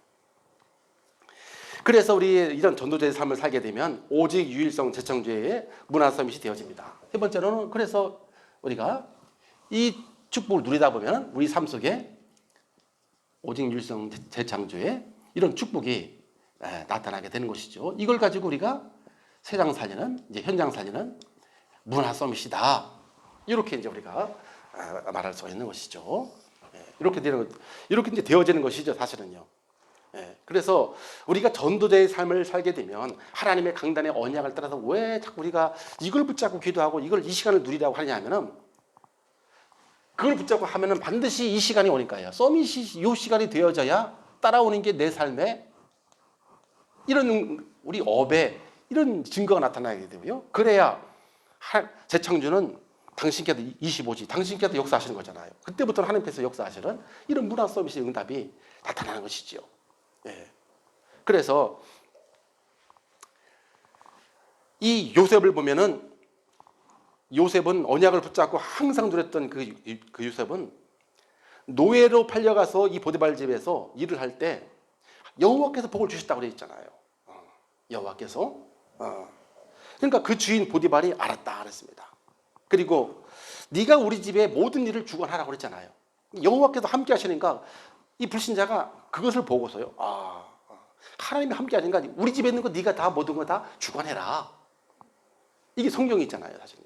그래서 우리 이런 전도자의 삶을 살게 되면 오직 유일성 재창조의 문화서밋이 되어집니다. 세 번째로는 그래서 우리가 이 축복을 누리다 보면 우리 삶 속에 오직 유일성 재창조의 이런 축복이 나타나게 되는 것이죠. 이걸 가지고 우리가 세상 살리는, 이제 현장 살리는 문화 서밋이다. 이렇게 이제 우리가 말할 수 있는 것이죠. 이렇게 이제 되어지는 것이죠, 사실은요. 그래서 우리가 전도자의 삶을 살게 되면 하나님의 강단의 언약을 따라서 왜 자꾸 우리가 이걸 붙잡고 기도하고 이걸 이 시간을 누리라고 하냐면은 그걸 붙잡고 하면은 반드시 이 시간이 오니까요. 서밋이 이 시간이 되어져야 따라오는 게 내 삶에 이런 우리 업에 이런 증거가 나타나게 되고요. 그래야 재창조는 당신께서 25지, 당신께서 역사하시는 거잖아요. 그때부터는 하나님께서 역사하시는 이런 문화 서밋의 응답이 나타나는 것이죠. 그래서 이 요셉을 보면은 요셉은 언약을 붙잡고 항상 누렸던 그 요셉은 노예로 팔려가서 이 보디발 집에서 일을 할 때 여호와께서 복을 주셨다고 그랬잖아요. 여호와께서. 그러니까 그 주인 보디발이 알았다 그랬습니다. 그리고 네가 우리 집의 모든 일을 주관하라고 그랬잖아요. 여호와께서 함께 하시니까 이 불신자가 그것을 보고서요. 하나님이 함께 하니까 우리 집에 있는 거 네가 다 모든 거 다 주관해라. 이게 성경이 있잖아요, 사실.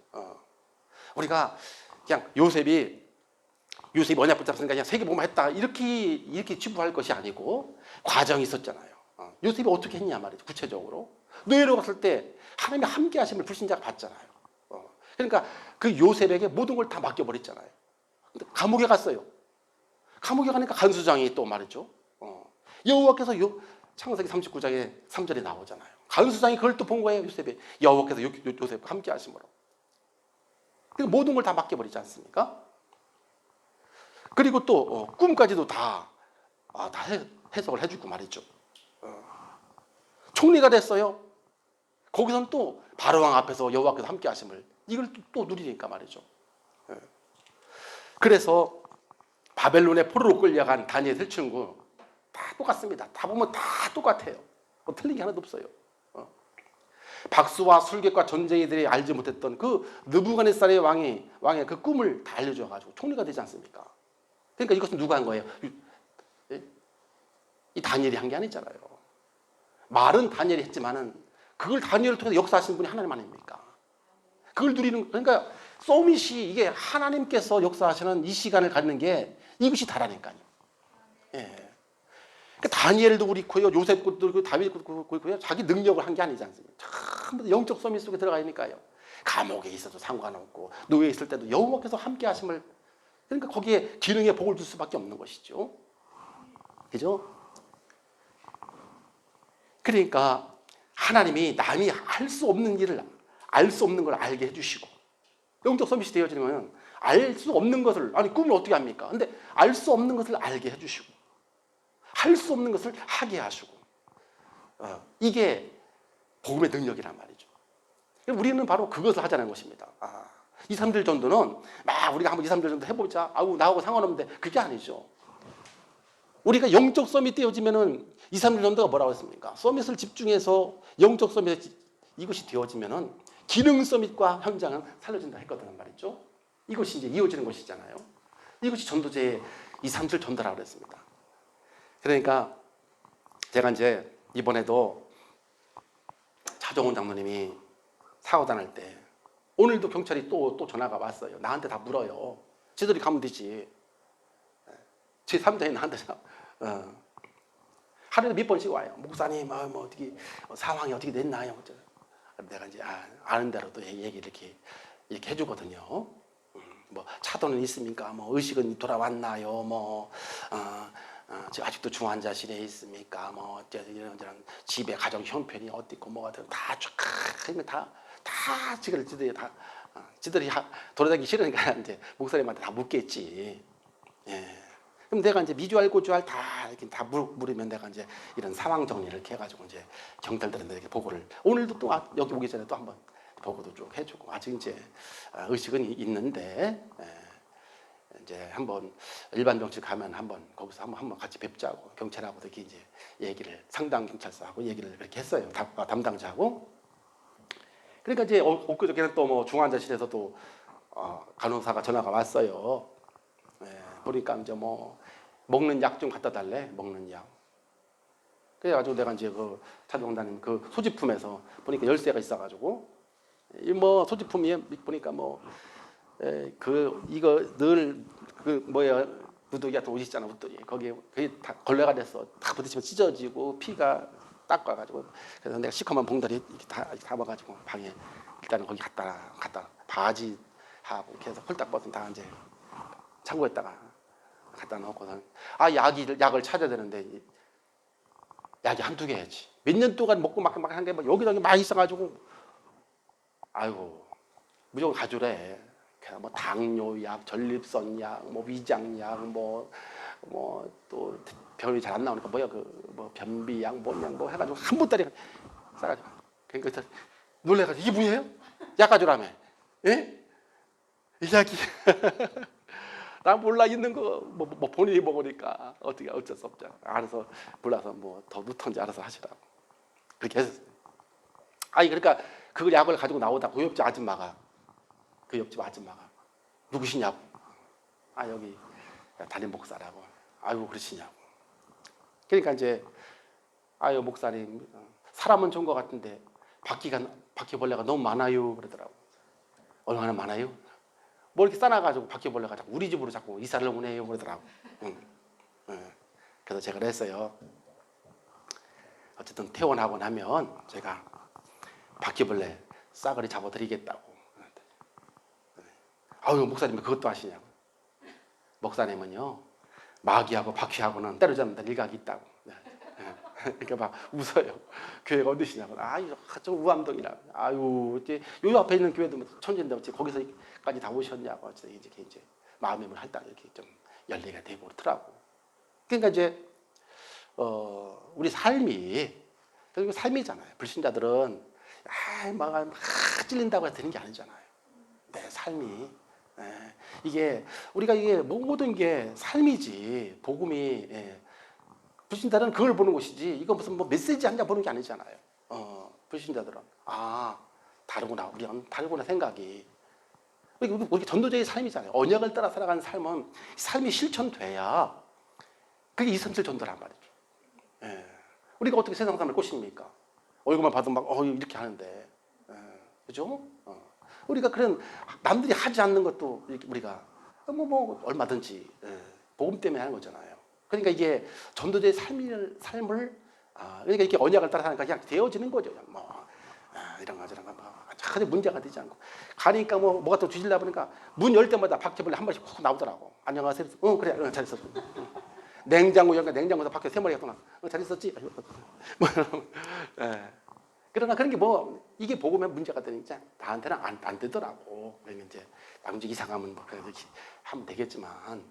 우리가 그냥 요셉이 언약 붙잡으니까 그냥 세계복음만 했다 이렇게 치부할 것이 아니고 과정이 있었잖아요. 요셉이 어떻게 했냐 말이죠, 구체적으로. 노예로 갔을 때 하나님이 함께 하심을 불신자가 봤잖아요. 그러니까 그 요셉에게 모든 걸 다 맡겨버렸잖아요. 근데 감옥에 갔어요. 감옥에 가니까 간수장이 또 말이죠. 여호와께서 창세기 39장에 3절에 나오잖아요. 간수장이 그걸 또 본 거예요, 요셉이. 여호와께서 요셉과 함께 하심으로. 그러니까 모든 걸 다 맡겨버리지 않습니까? 그리고 또 꿈까지도 다 해석을 해주고 말이죠. 총리가 됐어요. 거기서는 또 바로왕 앞에서 여호와께서 함께 하심을 이걸 또 누리니까 말이죠. 그래서 바벨론의 포로로 끌려간 다니엘 친구 다 똑같습니다. 다 보면 다 똑같아요. 뭐 틀린 게 하나도 없어요. 박수와 술객과 전쟁이들이 알지 못했던 그 느부갓네살의 왕의 그 꿈을 다 알려줘가지고 총리가 되지 않습니까? 그러니까 이것은 누가 한 거예요? 이 다니엘이 한 게 아니잖아요. 말은 다니엘이 했지만은 그걸 다니엘을 통해서 역사하신 분이 하나님 아닙니까? 그걸 누리는, 그러니까 소밋이 이게 하나님께서 역사하시는 이 시간을 갖는 게 이것이 다라니까요. 예. 그러니까 다니엘도 그렇고요, 요셉도 그렇고, 다윗도 그렇고요, 자기 능력을 한 게 아니지 않습니까? 전부 영적 소밋 속에 들어가니까요. 감옥에 있어도 상관없고 노예에 있을 때도 여호와께서 함께 하심을, 그러니까 거기에 기능에 복을 줄 수밖에 없는 것이죠. 그죠? 그러니까 하나님이 남이 할 수 없는 일을, 알 수 없는 걸 알게 해주시고, 영적 서밋이 되어지면 알 수 없는 것을, 아니 꿈을 어떻게 합니까? 근데 알 수 없는 것을 알게 해주시고 할 수 없는 것을 하게 하시고, 이게 복음의 능력이란 말이죠. 우리는 바로 그것을 하자는 것입니다. 2, 3일 정도는 막 우리가 한번 2, 3일 정도 해보자, 아우 나하고 상관없는데, 그게 아니죠. 우리가 영적 서밋 되어지면은 2, 3일 정도가 뭐라고 했습니까? 서밋을 집중해서 영적 서밋 이것이 되어지면은 기능 서밋과 현장은 살려진다 했거든 말이죠. 이것이 이제 이어지는 것이잖아요. 이것이 전도제의 2, 3일 전도라고 그랬습니다. 그러니까 제가 이제 이번에도 차정훈 장로님이 사고 당할 때 오늘도 경찰이 또 전화가 왔어요. 나한테 다 물어요. 지들이 가면 되지. 제 3자인 나한테 하루에 몇 번씩 와요. 목사님, 뭐 어떻게 상황이 어떻게 됐나요? 내가 이제 아는 대로 또 얘기 이렇게 해주거든요. 뭐 차도는 있습니까? 뭐 의식은 돌아왔나요? 뭐 아직도 중환자실에 있습니까? 뭐 이런 집에 가정 형편이 어떻고 뭐가 되고 다 지들이 돌아다니기 싫으니까 이제 목사님한테 다 묻겠지. 예. 그럼 내가 이제 미주알 고주알 다 이렇게 다 물으면 내가 이제 이런 상황 정리를 이렇게 해가지고 이제 경찰들한테 이렇게 보고를, 오늘도 또 여기 오기 전에 또 한번 보고도 쭉 해주고, 아직 이제 의식은 있는데 이제 한번 일반 병실 가면 한번 거기서 한번 같이 뵙자고 경찰하고 이렇게 이제 얘기를, 상당 경찰서하고 얘기를 그렇게 했어요. 담당자하고. 그러니까 이제 엊그저께는 또 뭐 중환자실에서 또 간호사가 전화가 왔어요. 보니까 이제 뭐 먹는 약 좀 갖다 달래, 먹는 약. 그래가지고 내가 이제 그 차정원장님 그 소지품에서 보니까 열쇠가 있어가지고, 이 뭐 소지품이 보니까 뭐 이거 늘 그 뭐야 누더기 같은 옷 있잖아, 웃더기, 거기에 그게 다 걸레가 돼서 다 부딪히면 찢어지고 피가 닦아가지고, 그래서 내가 시커먼 봉다리 이렇게 다 담아가지고 방에 일단은 거기 갖다 바지하고 이렇게 해서 홀딱 벗은 다 이제 창고에다가 갖다 놓고선 약을 찾아야 되는데 약이 한두 개야지. 몇 년 동안 먹고 막 한 게 막 여기저기 막 있어가지고, 아이고 무조건 가져래. 뭐 당뇨약, 전립선약, 뭐 위장약, 뭐 또 병이 잘 안 나오니까 뭐야 뭐 변비약, 뭐 해가지고 한 보따리 싸가지고, 그러니까 놀래가지고 이게 뭐예요? 약 가져라며. 예? 이 약이 나 몰라, 있는 거 뭐 본인이 먹으니까 어쩔 수 없잖아. 알아서 몰라서 뭐 더 넣던지 알아서 하시라고 그렇게 했었어요. 그러니까 그 약을 가지고 나오다 그 옆집 아줌마가 누구시냐고. 여기 담임 목사라고. 아이고 그러시냐고. 그러니까 이제 목사님 사람은 좋은 것 같은데 바퀴벌레가 너무 많아요 그러더라고. 얼마나 많아요? 뭐 이렇게 싸놔가지고 바퀴벌레가 자꾸 우리 집으로 자꾸 이사를 오네요 그러더라고. 그래서 제가 그랬어요. 어쨌든 퇴원하고 나면 제가 바퀴벌레 싸그리 잡아드리겠다고. 목사님 그것도 하시냐고. 목사님은요 마귀하고 바퀴하고는 때려잡는다 일각이 있다고. 그러니까 막 웃어요. 교회가 어디시냐고. 저 우암동이라고. 이제 요 앞에 있는 교회도 천지인데 어찌 거기서까지 다 오셨냐고. 이제 마음의 문 할당 이렇게 좀 열리게 되고 그렇더라고. 그러니까 이제 우리 삶이잖아요. 불신자들은 막 찔린다고 해서 되는 게 아니잖아요. 내 삶이 이게 우리가 이게 모든 게 삶이지 복음이 불신자들은 그걸 보는 것이지 이거 무슨 뭐 메시지 한 장 보는 게 아니잖아요. 불신자들은 다르구나 우리는 다르구나 생각이 우리 전도자의 삶이잖아요. 언약을 따라 살아가는 삶은 삶이 실천돼야 그게 237 전도란 말이죠. 우리가 어떻게 세상 사람을 꼬십니까? 얼굴만 봐도 막 이렇게 하는데 그죠? 우리가 그런 남들이 하지 않는 것도 우리가 뭐 얼마든지 복음 때문에 하는 거잖아요. 그러니까 이게 전도자의 삶을 그러니까 이렇게 언약을 따라 사니까 그냥 되어지는 거죠. 이런 거 저런 거 전혀 문제가 되지 않고 가니까 뭐가 또 뒤질라 보니까 문 열 때마다 바퀴벌레 한 번씩 훅 나오더라고. 안녕하세요. 그래 잘 있었어. 냉장고 열니까 냉장고에서 바퀴 세 마리가 또 나. 잘 있었지. 그러나 그런 게 이게 복음의 문제가 되니까 나한테는 안 되더라고. 그러면 이제 나중에 이상하면 이렇게 하면 되겠지만.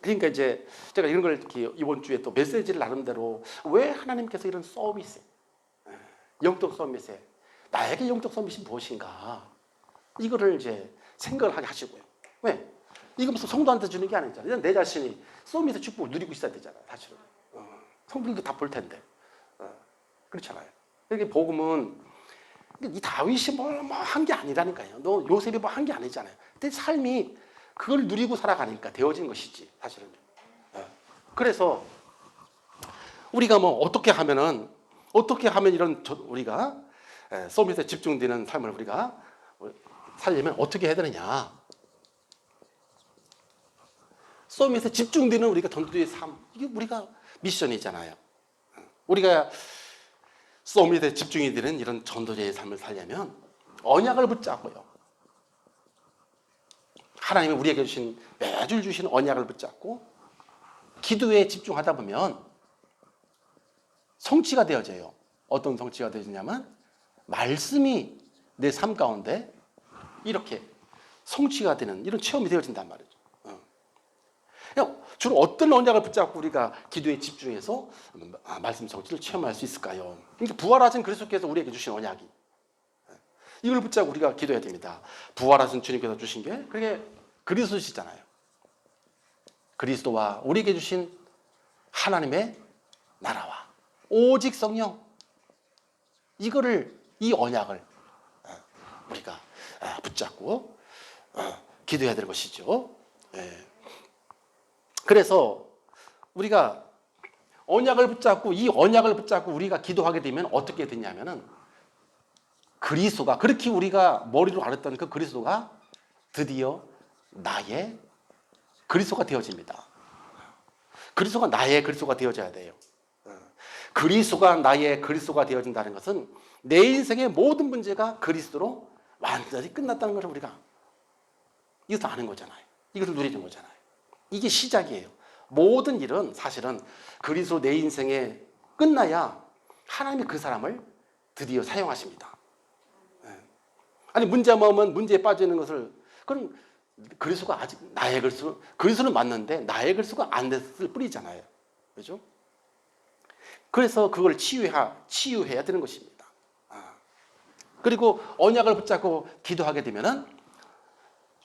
그러니까 이제 제가 이런 걸 이렇게 이번 주에 또 메시지를 나름대로 왜 하나님께서 이런 서비스, 영적 서밋에 나에게 영적 서밋이 무엇인가 이거를 이제 생각을 하게 하시고요. 왜? 이거 무슨 성도한테 주는 게 아니잖아요. 내 자신이 서밋의 축복을 누리고 있어야 되잖아요. 사실은 성도들도 다 볼 텐데 그렇잖아요. 이렇게 복음은 이 다윗이 한 게 아니라니까요. 너 요셉이 한 게 아니잖아요. 내 삶이 그걸 누리고 살아가니까 되어진 것이지 사실은. 그래서 우리가 어떻게 하면 이런 우리가 서밋에 집중되는 삶을 우리가 살려면 어떻게 해야 되느냐? 서밋에 집중되는 우리가 전도의 삶 이게 우리가 미션이잖아요. 우리가 서밋에 집중이 되는 이런 전도자의 삶을 살려면 언약을 붙잡고요. 하나님이 우리에게 매주 주신 언약을 붙잡고 기도에 집중하다 보면 성취가 되어져요. 어떤 성취가 되어지냐면 말씀이 내 삶 가운데 이렇게 성취가 되는 이런 체험이 되어진단 말이죠. 주로 어떤 언약을 붙잡고 우리가 기도에 집중해서 말씀 성취를 체험할 수 있을까요? 그러니까 부활하신 그리스도께서 우리에게 주신 언약이 이걸 붙잡고 우리가 기도해야 됩니다. 부활하신 주님께서 주신 게 그게 그리스도시잖아요. 그리스도와 우리에게 주신 하나님의 나라와 오직 성령 이 언약을 우리가 붙잡고 기도해야 되는 것이죠. 그래서 우리가 언약을 붙잡고 이 언약을 붙잡고 우리가 기도하게 되면 어떻게 되냐면은 그리스도가 그렇게 우리가 머리로 알았던 그 그리스도가 드디어 나의 그리스도가 되어집니다. 그리스도가 나의 그리스도가 되어져야 돼요. 그리스도가 나의 그리스도가 되어진다는 것은 내 인생의 모든 문제가 그리스도로 완전히 끝났다는 것을 우리가 이것을 아는 거잖아요. 이것을 누리는 거잖아요. 이게 시작이에요. 모든 일은 사실은 그리스도 내 인생에 끝나야 하나님이 그 사람을 드디어 사용하십니다. 아니 문제만 오면 문제에 빠지는 것을 그럼 그리스도가 아직 나의 그리스도는 맞는데 나의 그리스도가 안 됐을 뿐이잖아요. 그렇죠? 그래서 그걸 치유해야 되는 것입니다. 그리고 언약을 붙잡고 기도하게 되면은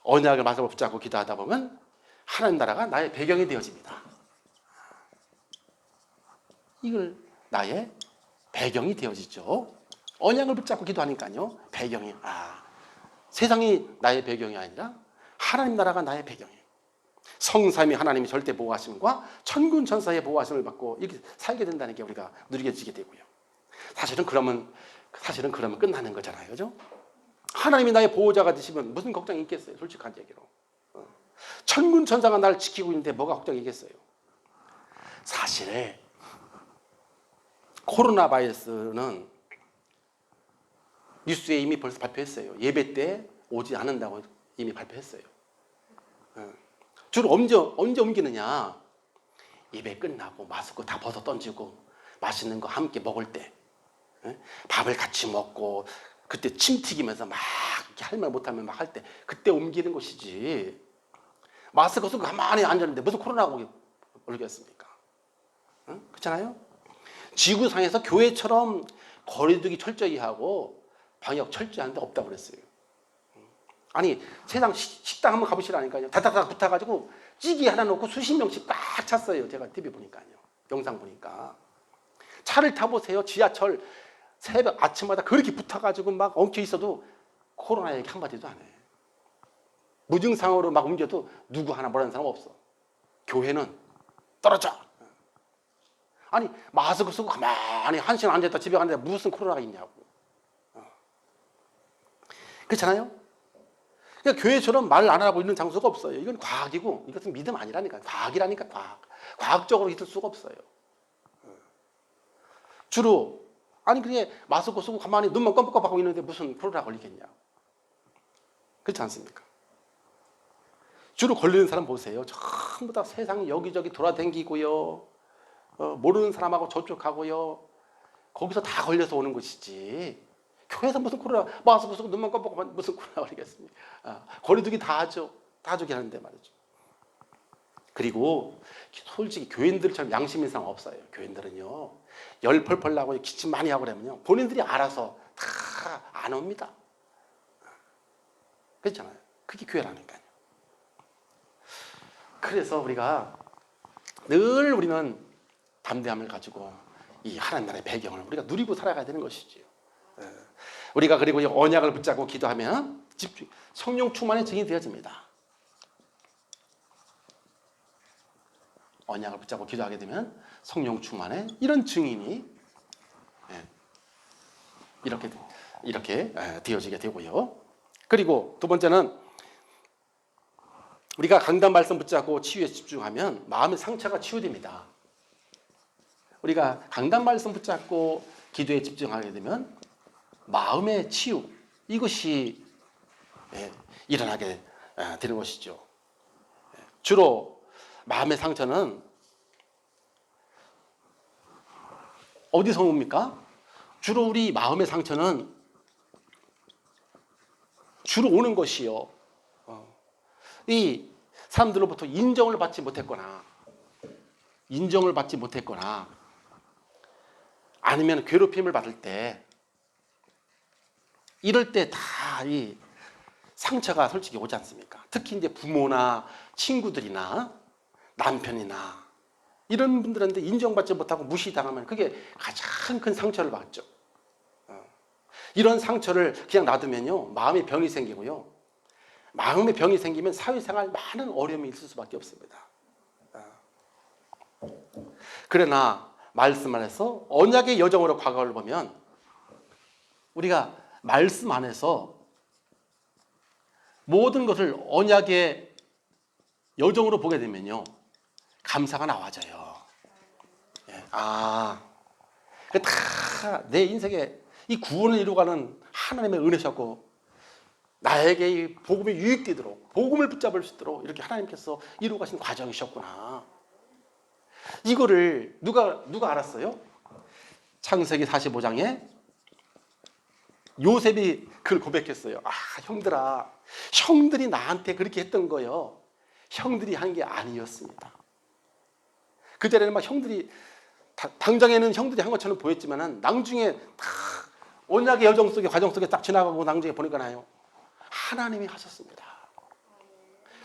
언약을 말씀을 붙잡고 기도하다 보면 하나님 나라가 나의 배경이 되어집니다. 이걸 나의 배경이 되어지죠. 언약을 붙잡고 기도하니까요. 배경이 세상이 나의 배경이 아니라 하나님 나라가 나의 배경이에요. 성삼위 하나님이 절대 보호하심과 천군 천사의 보호하심을 받고 이렇게 살게 된다는 게 우리가 누리게 되고요. 사실은 그러면 끝나는 거잖아요. 그죠? 하나님이 나의 보호자가 되시면 무슨 걱정이 있겠어요? 솔직한 얘기로. 천군 천사가 나를 지키고 있는데 뭐가 걱정이 있겠어요? 사실 코로나 바이러스는 뉴스에 이미 벌써 발표했어요. 예배 때 오지 않는다고 이미 발표했어요. 주로 언제 옮기느냐? 예배 끝나고 마스크 다 벗어 던지고 맛있는 거 함께 먹을 때 밥을 같이 먹고 그때 침 튀기면서 막 할 말 못하면 막 할 때 그때 옮기는 것이지. 마스크 쓰고 가만히 앉았는데 무슨 코로나가 오겠습니까? 그렇잖아요? 지구상에서 교회처럼 거리두기 철저히 하고 방역 철저히 하는 데 없다고 그랬어요. 아니 세상 식당 한번 가보시라니까요. 다닥다닥 붙어가지고 찌개 하나 놓고 수십 명씩 딱 찼어요. 제가 TV 보니까요. 영상 보니까. 차를 타보세요. 지하철 새벽 아침마다 그렇게 붙어가지고 막 엉켜 있어도 코로나 얘기 한마디도 안 해. 무증상으로 막 옮겨도 누구 하나 뭐라는 사람 없어. 교회는 떨어져. 아니 마스크 쓰고 가만히 한 시간 앉았다 집에 갔는데 무슨 코로나가 있냐고. 그렇잖아요. 그러니까 교회처럼 말을 안 하고 있는 장소가 없어요. 이건 과학이고 이것은 믿음 아니라니까. 과학이라니까. 과학적으로 있을 수가 없어요. 주로 아니 그게 마스크 쓰고 가만히 눈만 껌뻑껌뻑하고 있는데 무슨 코로나 걸리겠냐. 그렇지 않습니까? 주로 걸리는 사람 보세요. 전부 다 세상 여기저기 돌아다니고요. 모르는 사람하고 접촉하고요. 거기서 다 걸려서 오는 것이지. 교회에서 무슨 코로나 마스크 쓰고 눈만 껌뻑하면 무슨 코로나 걸리겠습니까? 거리두기 다 하죠. 다 하게 하는데 말이죠. 그리고 솔직히 교인들처럼 양심 인상 없어요. 교인들은요. 열 펄펄 나고 기침 많이 하고 그러면요. 본인들이 알아서 다 안 옵니다. 그렇잖아요. 그게 교회라니까요. 그래서 우리가 늘 우리는 담대함을 가지고 이 하나님 나라의 배경을 우리가 누리고 살아가야 되는 것이지요. 우리가 그리고 언약을 붙잡고 기도하면 성령 충만의 증인이 되어집니다. 언약을 붙잡고 기도하게 되면 성령 충만의 이런 증인이 이렇게 되어지게 되고요. 그리고 두 번째는 우리가 강단 말씀 붙잡고 치유에 집중하면 마음의 상처가 치유됩니다. 우리가 강단 말씀 붙잡고 기도에 집중하게 되면 마음의 치유 이것이 일어나게 되는 것이죠. 주로 마음의 상처는 어디서 옵니까? 주로 우리 마음의 상처는 주로 오는 것이요. 이 사람들로부터 인정을 받지 못했거나 아니면 괴롭힘을 받을 때 이럴 때 다 이 상처가 솔직히 오지 않습니까? 특히 이제 부모나 친구들이나 남편이나 이런 분들한테 인정받지 못하고 무시당하면 그게 가장 큰 상처를 받죠. 이런 상처를 그냥 놔두면요 마음의 병이 생기고요. 마음의 병이 생기면 사회생활 많은 어려움이 있을 수밖에 없습니다. 그러나 말씀 안에서 언약의 여정으로 과거를 보면 우리가 말씀 안에서 모든 것을 언약의 여정으로 보게 되면요 감사가 나와져요. 다 내 인생에 이 구원을 이루어가는 하나님의 은혜셨고 나에게 이 복음이 유익되도록 복음을 붙잡을 수 있도록 이렇게 하나님께서 이루어가신 과정이셨구나. 이거를 누가 알았어요? 창세기 45장에 요셉이 그걸 고백했어요. 형들아, 형들이 나한테 그렇게 했던 거요. 형들이 한 게 아니었습니다. 그 자리에는 막 형들이 당장에는 형들이 한 것처럼 보였지만은 나중에 다 언약의 여정 속에 과정 속에 딱 지나가고 나중에 보니까요 하나님이 하셨습니다.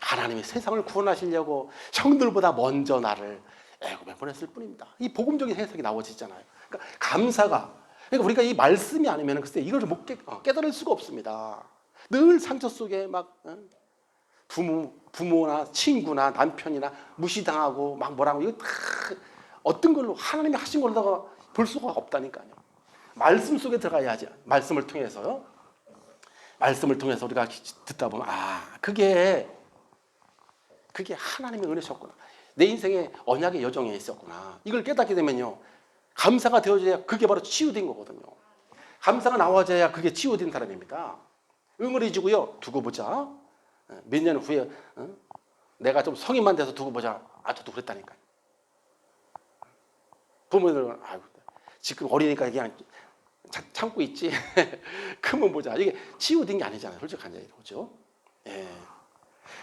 하나님이 세상을 구원하시려고 형들보다 먼저 나를 애굽에 보냈을 뿐입니다. 이 복음적인 해석이 나오지잖아요. 그러니까 감사가 그러니까 우리가 이 말씀이 아니면 글쎄 이걸 못 깨달을 수가 없습니다. 늘 상처 속에 막 부모나 친구나 남편이나 무시당하고 막 뭐라고 이거 다 어떤 걸로 하나님이 하신 걸로다가 볼 수가 없다니까요. 말씀 속에 들어가야지. 말씀을 통해서요. 말씀을 통해서 우리가 듣다 보면 그게 하나님의 은혜셨구나. 내 인생의 언약의 여정에 있었구나. 이걸 깨닫게 되면요. 감사가 되어져야 그게 바로 치유된 거거든요. 감사가 나와져야 그게 치유된 사람입니다. 응어리지고요. 두고 보자. 몇 년 후에 내가 좀 성인만 돼서 두고 보자. 저도 그랬다니까요. 부모들은 지금 어리니까 그냥 참고 있지. 그러면 보자. 이게 치유된 게 아니잖아요. 솔직한 얘기로. 그렇죠?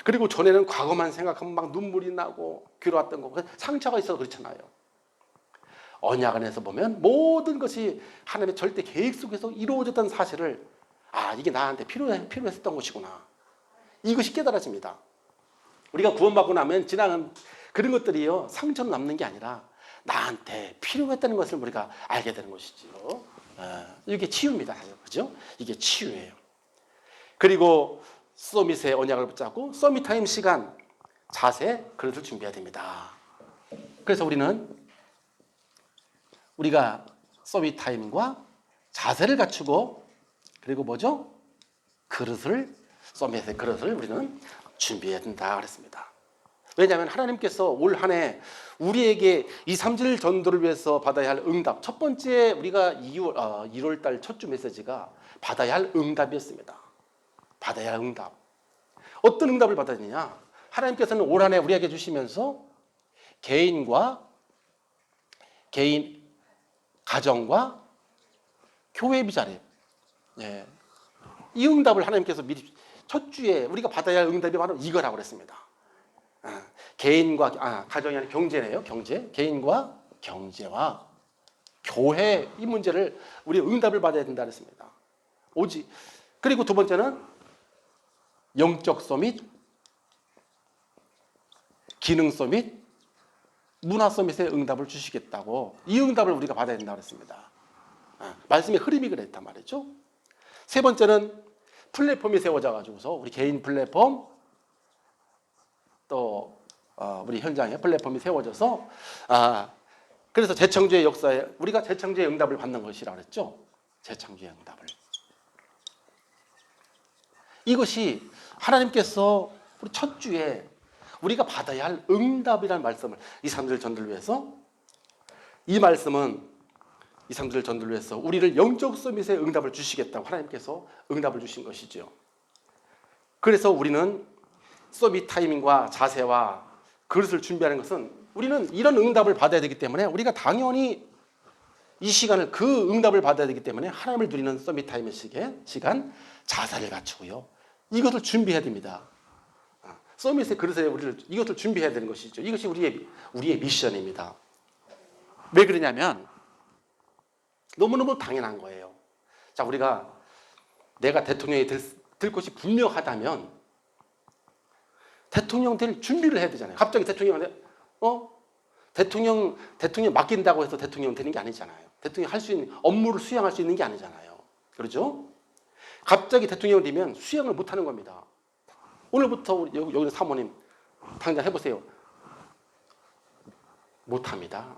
그리고 전에는 과거만 생각하면 막 눈물이 나고 괴로웠던 거고 상처가 있어서 그렇잖아요. 언약 안에서 보면 모든 것이 하나님의 절대 계획 속에서 이루어졌던 사실을 이게 나한테 필요했었던 것이구나. 이것이 깨달아집니다. 우리가 구원받고 나면 지나간 그런 것들이요 상처로 남는 게 아니라 나한테 필요했다는 것을 우리가 알게 되는 것이지요. 이게 치유입니다. 그죠? 이게 치유예요. 그리고 서밋의 언약을 붙잡고 서밋 타임 시간, 자세, 그릇을 준비해야 됩니다. 그래서 우리가 서밋 타임과 자세를 갖추고 그리고 뭐죠? 서밋의 그릇을 우리는 준비해야 된다 그랬습니다. 왜냐하면 하나님께서 올 한 해 우리에게 2, 3질 전도를 위해서 받아야 할 응답, 첫 번째 우리가 1월 달 첫 주 메시지가 받아야 할 응답이었습니다. 받아야 할 응답. 어떤 응답을 받아야 되느냐? 하나님께서는 올 한 해 우리에게 주시면서 개인, 가정과 교회 비자립. 예. 이 응답을 하나님께서 미리 첫 주에 우리가 받아야 할 응답이 바로 이거라고 그랬습니다. 가정이 아니라 경제네요. 경제. 개인과 경제와 교회 이 문제를 우리 응답을 받아야 된다 그랬습니다. 그리고 두 번째는 영적 서밋, 기능 서밋, 문화 서밋의 응답을 주시겠다고 이 응답을 우리가 받아야 된다 그랬습니다. 말씀의 흐름이 그랬단 말이죠. 세 번째는 플랫폼이 세워져 가지고서 우리 개인 플랫폼 또 우리 현장에 플랫폼이 세워져서 그래서 재창조의 역사에 우리가 재창조의 응답을 받는 것이라 그랬죠. 재창조의 응답을. 이것이 하나님께서 우리 첫 주에 우리가 받아야 할 응답이라는 말씀을 이 사람들 전도를 위해서 이 말씀은 이 사람들 전도를 위해서 우리를 영적 서밋의 응답을 주시겠다고 하나님께서 응답을 주신 것이죠. 그래서 우리는 서밋 타이밍과 자세와 그릇을 준비하는 것은 우리는 이런 응답을 받아야 되기 때문에 우리가 당연히 이 시간을 그 응답을 받아야 되기 때문에 하나님을 누리는 서밋 타임의 시간 자세를 갖추고요. 이것을 준비해야 됩니다. 서밋의 그릇에 이것을 준비해야 되는 것이죠. 이것이 우리의 미션입니다. 왜 그러냐면 너무너무 당연한 거예요. 자, 내가 대통령이 될 것이 분명하다면 대통령 될 준비를 해야 되잖아요. 갑자기 대통령 맡긴다고 해서 대통령 되는 게 아니잖아요. 대통령 할 수 있는 업무를 수행할 수 있는 게 아니잖아요. 그렇죠? 갑자기 대통령이 되면 수행을 못 하는 겁니다. 오늘부터 여기 사모님 당장 해보세요. 못 합니다.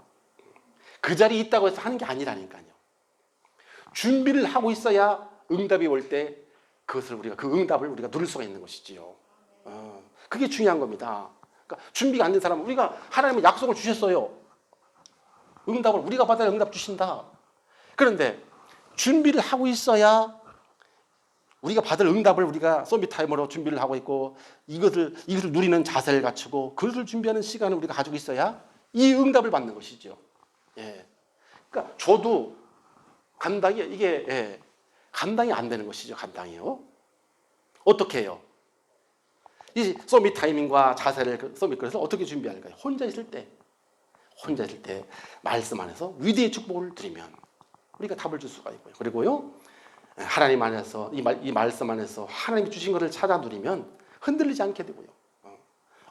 그 자리에 있다고 해서 하는 게 아니라니까요. 준비를 하고 있어야 응답이 올 때 그 응답을 우리가 누릴 수가 있는 것이지요. 그게 중요한 겁니다. 그러니까 준비가 안 된 사람은 우리가 하나님의 약속을 주셨어요. 응답을 우리가 받아야 응답 주신다. 그런데 준비를 하고 있어야 우리가 받을 응답을 우리가 서밋 타임으로 준비를 하고 있고 이것을 누리는 자세를 갖추고 그것을 준비하는 시간을 우리가 가지고 있어야 이 응답을 받는 것이죠. 예. 그러니까 저도 감당이 안 되는 것이죠. 감당이요. 어떻게 해요? 이 서밋 타이밍과 자세를 서밋 그래서 어떻게 준비할까요? 혼자 있을 때 말씀 안에서 위대의 축복을 드리면 우리가 답을 줄 수가 있고요. 그리고요 하나님 안에서 이 말씀 안에서 하나님이 주신 것을 찾아 누리면 흔들리지 않게 되고요.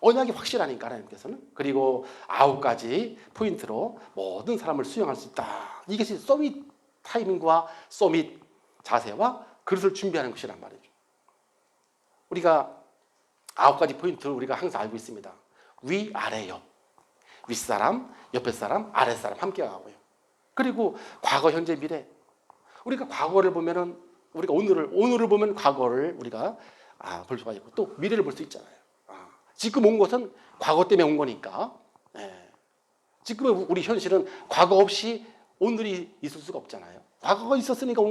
언약이 확실하니까 하나님께서는. 그리고 9가지 포인트로 모든 사람을 수용할 수 있다. 이것이 서밋 타이밍과 서밋 자세와 그릇을 준비하는 것이란 말이죠. 우리가 9가지 포인트를 우리가 항상 알고 있습니다. 위, 아래, 옆. 윗사람, 옆에 사람, 아랫사람 함께 가고요. 그리고 과거, 현재, 미래. 우리가 과거를 보면은 우리가 오늘을 보면 과거를 우리가 볼 수가 있고 또 미래를 볼 수 있잖아요. 지금 온 것은 과거 때문에 온 거니까. 지금의 우리 현실은 과거 없이 오늘이 있을 수가 없잖아요. 과거가 있었으니까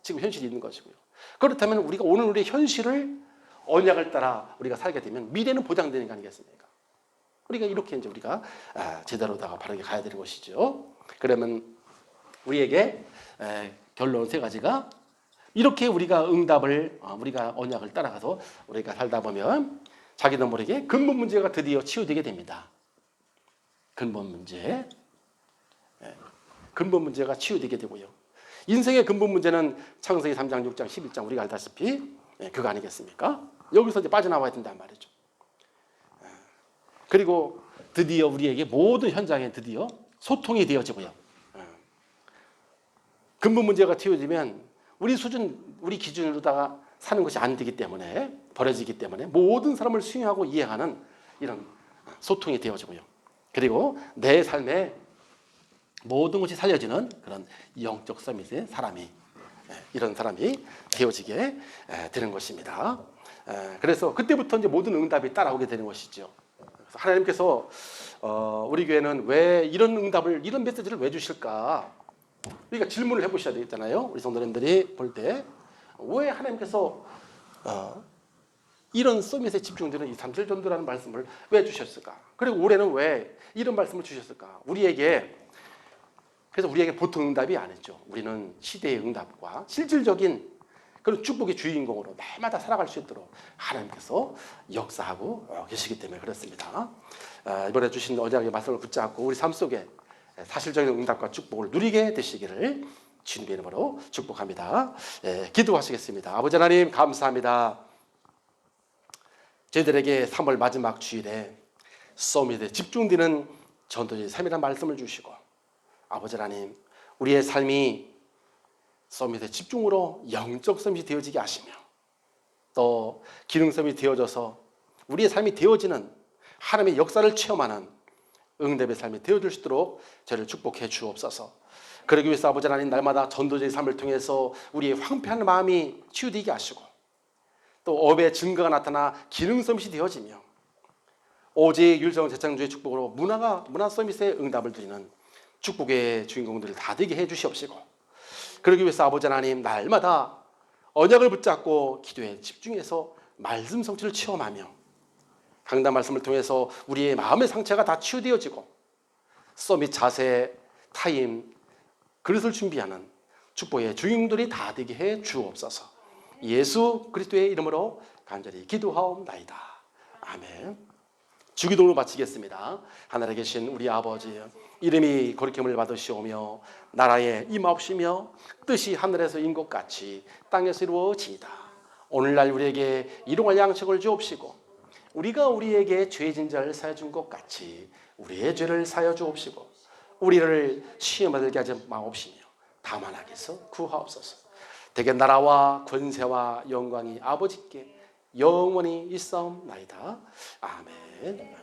지금 현실이 있는 것이고요. 그렇다면 우리가 오늘의 현실을 언약을 따라 우리가 살게 되면 미래는 보장되는 거 아니겠습니까? 우리가 이렇게 이제 우리가 제대로다가 바르게 가야 되는 것이죠. 그러면 우리에게 결론 3가지가 이렇게 우리가 응답을 우리가 언약을 따라가서 우리가 살다 보면 자기도 모르게 근본 문제가 드디어 치유되게 됩니다. 근본 문제가 치유되게 되고요. 인생의 근본 문제는 창세기 3장, 6장, 11장 우리가 알다시피 그거 아니겠습니까? 여기서 이제 빠져나와야 된단 말이죠. 그리고 드디어 우리에게 모든 현장에 드디어 소통이 되어지고요. 근본 문제가 튀어지면 우리 수준, 우리 기준으로다가 사는 것이 안 되기 때문에, 버려지기 때문에 모든 사람을 수용하고 이해하는 이런 소통이 되어지고요. 그리고 내 삶에 모든 것이 살려지는 그런 영적 서밋의 사람이, 이런 사람이 되어지게 되는 것입니다. 그래서 그때부터 이제 모든 응답이 따라오게 되는 것이죠. 그래서 하나님께서 우리 교회는 왜 이런 응답을, 이런 메시지를 왜 주실까? 그러니까 질문을 해보셔야 되겠잖아요. 우리 성도님들이 볼 때 왜 하나님께서 이런 서밋에 집중되는 이 3절 전도라는 말씀을 왜 주셨을까? 그리고 올해는 왜 이런 말씀을 주셨을까? 그래서 우리에게 보통 응답이 아니죠. 우리는 시대의 응답과 실질적인 그런 축복의 주인공으로 날마다 살아갈 수 있도록 하나님께서 역사하고 계시기 때문에 그렇습니다. 이번에 주신 언약의 말씀을 붙잡고 우리 삶 속에 사실적인 응답과 축복을 누리게 되시기를 주님의 이름으로 축복합니다. 기도하시겠습니다. 아버지 하나님 감사합니다. 저희들에게 3월 마지막 주일에 서밋에 집중되는 전도의 삶이라는 말씀을 주시고, 아버지 하나님 우리의 삶이 서밋의 집중으로 영적 서밋이 되어지게 하시며, 또 기능 서밋이 되어져서 우리의 삶이 되어지는 하나님의 역사를 체험하는 응답의 삶이 되어질 수 있도록 저를 축복해 주옵소서. 그러기 위해서 아버지 하나님 날마다 전도자의 삶을 통해서 우리의 황폐한 마음이 치유되게 하시고, 또 업의 증거가 나타나 기능 서밋이 되어지며, 오직 율성 재창조의 축복으로 문화 서밋의 응답을 드리는 축복의 주인공들을 다 되게 해 주시옵시고, 그러기 위해서 아버지 하나님 날마다 언약을 붙잡고 기도에 집중해서 말씀 성취를 체험하며, 강단 말씀을 통해서 우리의 마음의 상처가 다 치유되어지고, 서밋 자세, 타임, 그릇을 준비하는 축복의 주인공들이 다 되게 해 주옵소서. 예수 그리스도의 이름으로 간절히 기도하옵나이다. 아멘. 주기도를 마치겠습니다. 하늘에 계신 우리 아버지, 이름이 거룩함을 받으시오며 나라에 임하옵시며 뜻이 하늘에서 인 것 같이 땅에서 이루어지이다. 오늘날 우리에게 일용할 양식을 주옵시고, 우리가 우리에게 죄진 자를 사여 준 것 같이 우리의 죄를 사여 주옵시고, 우리를 시험에 들게 하지 마옵시며 다만 악에서 구하옵소서. 대개 나라와 권세와 영광이 아버지께 영원히 있사옵나이다. 아멘.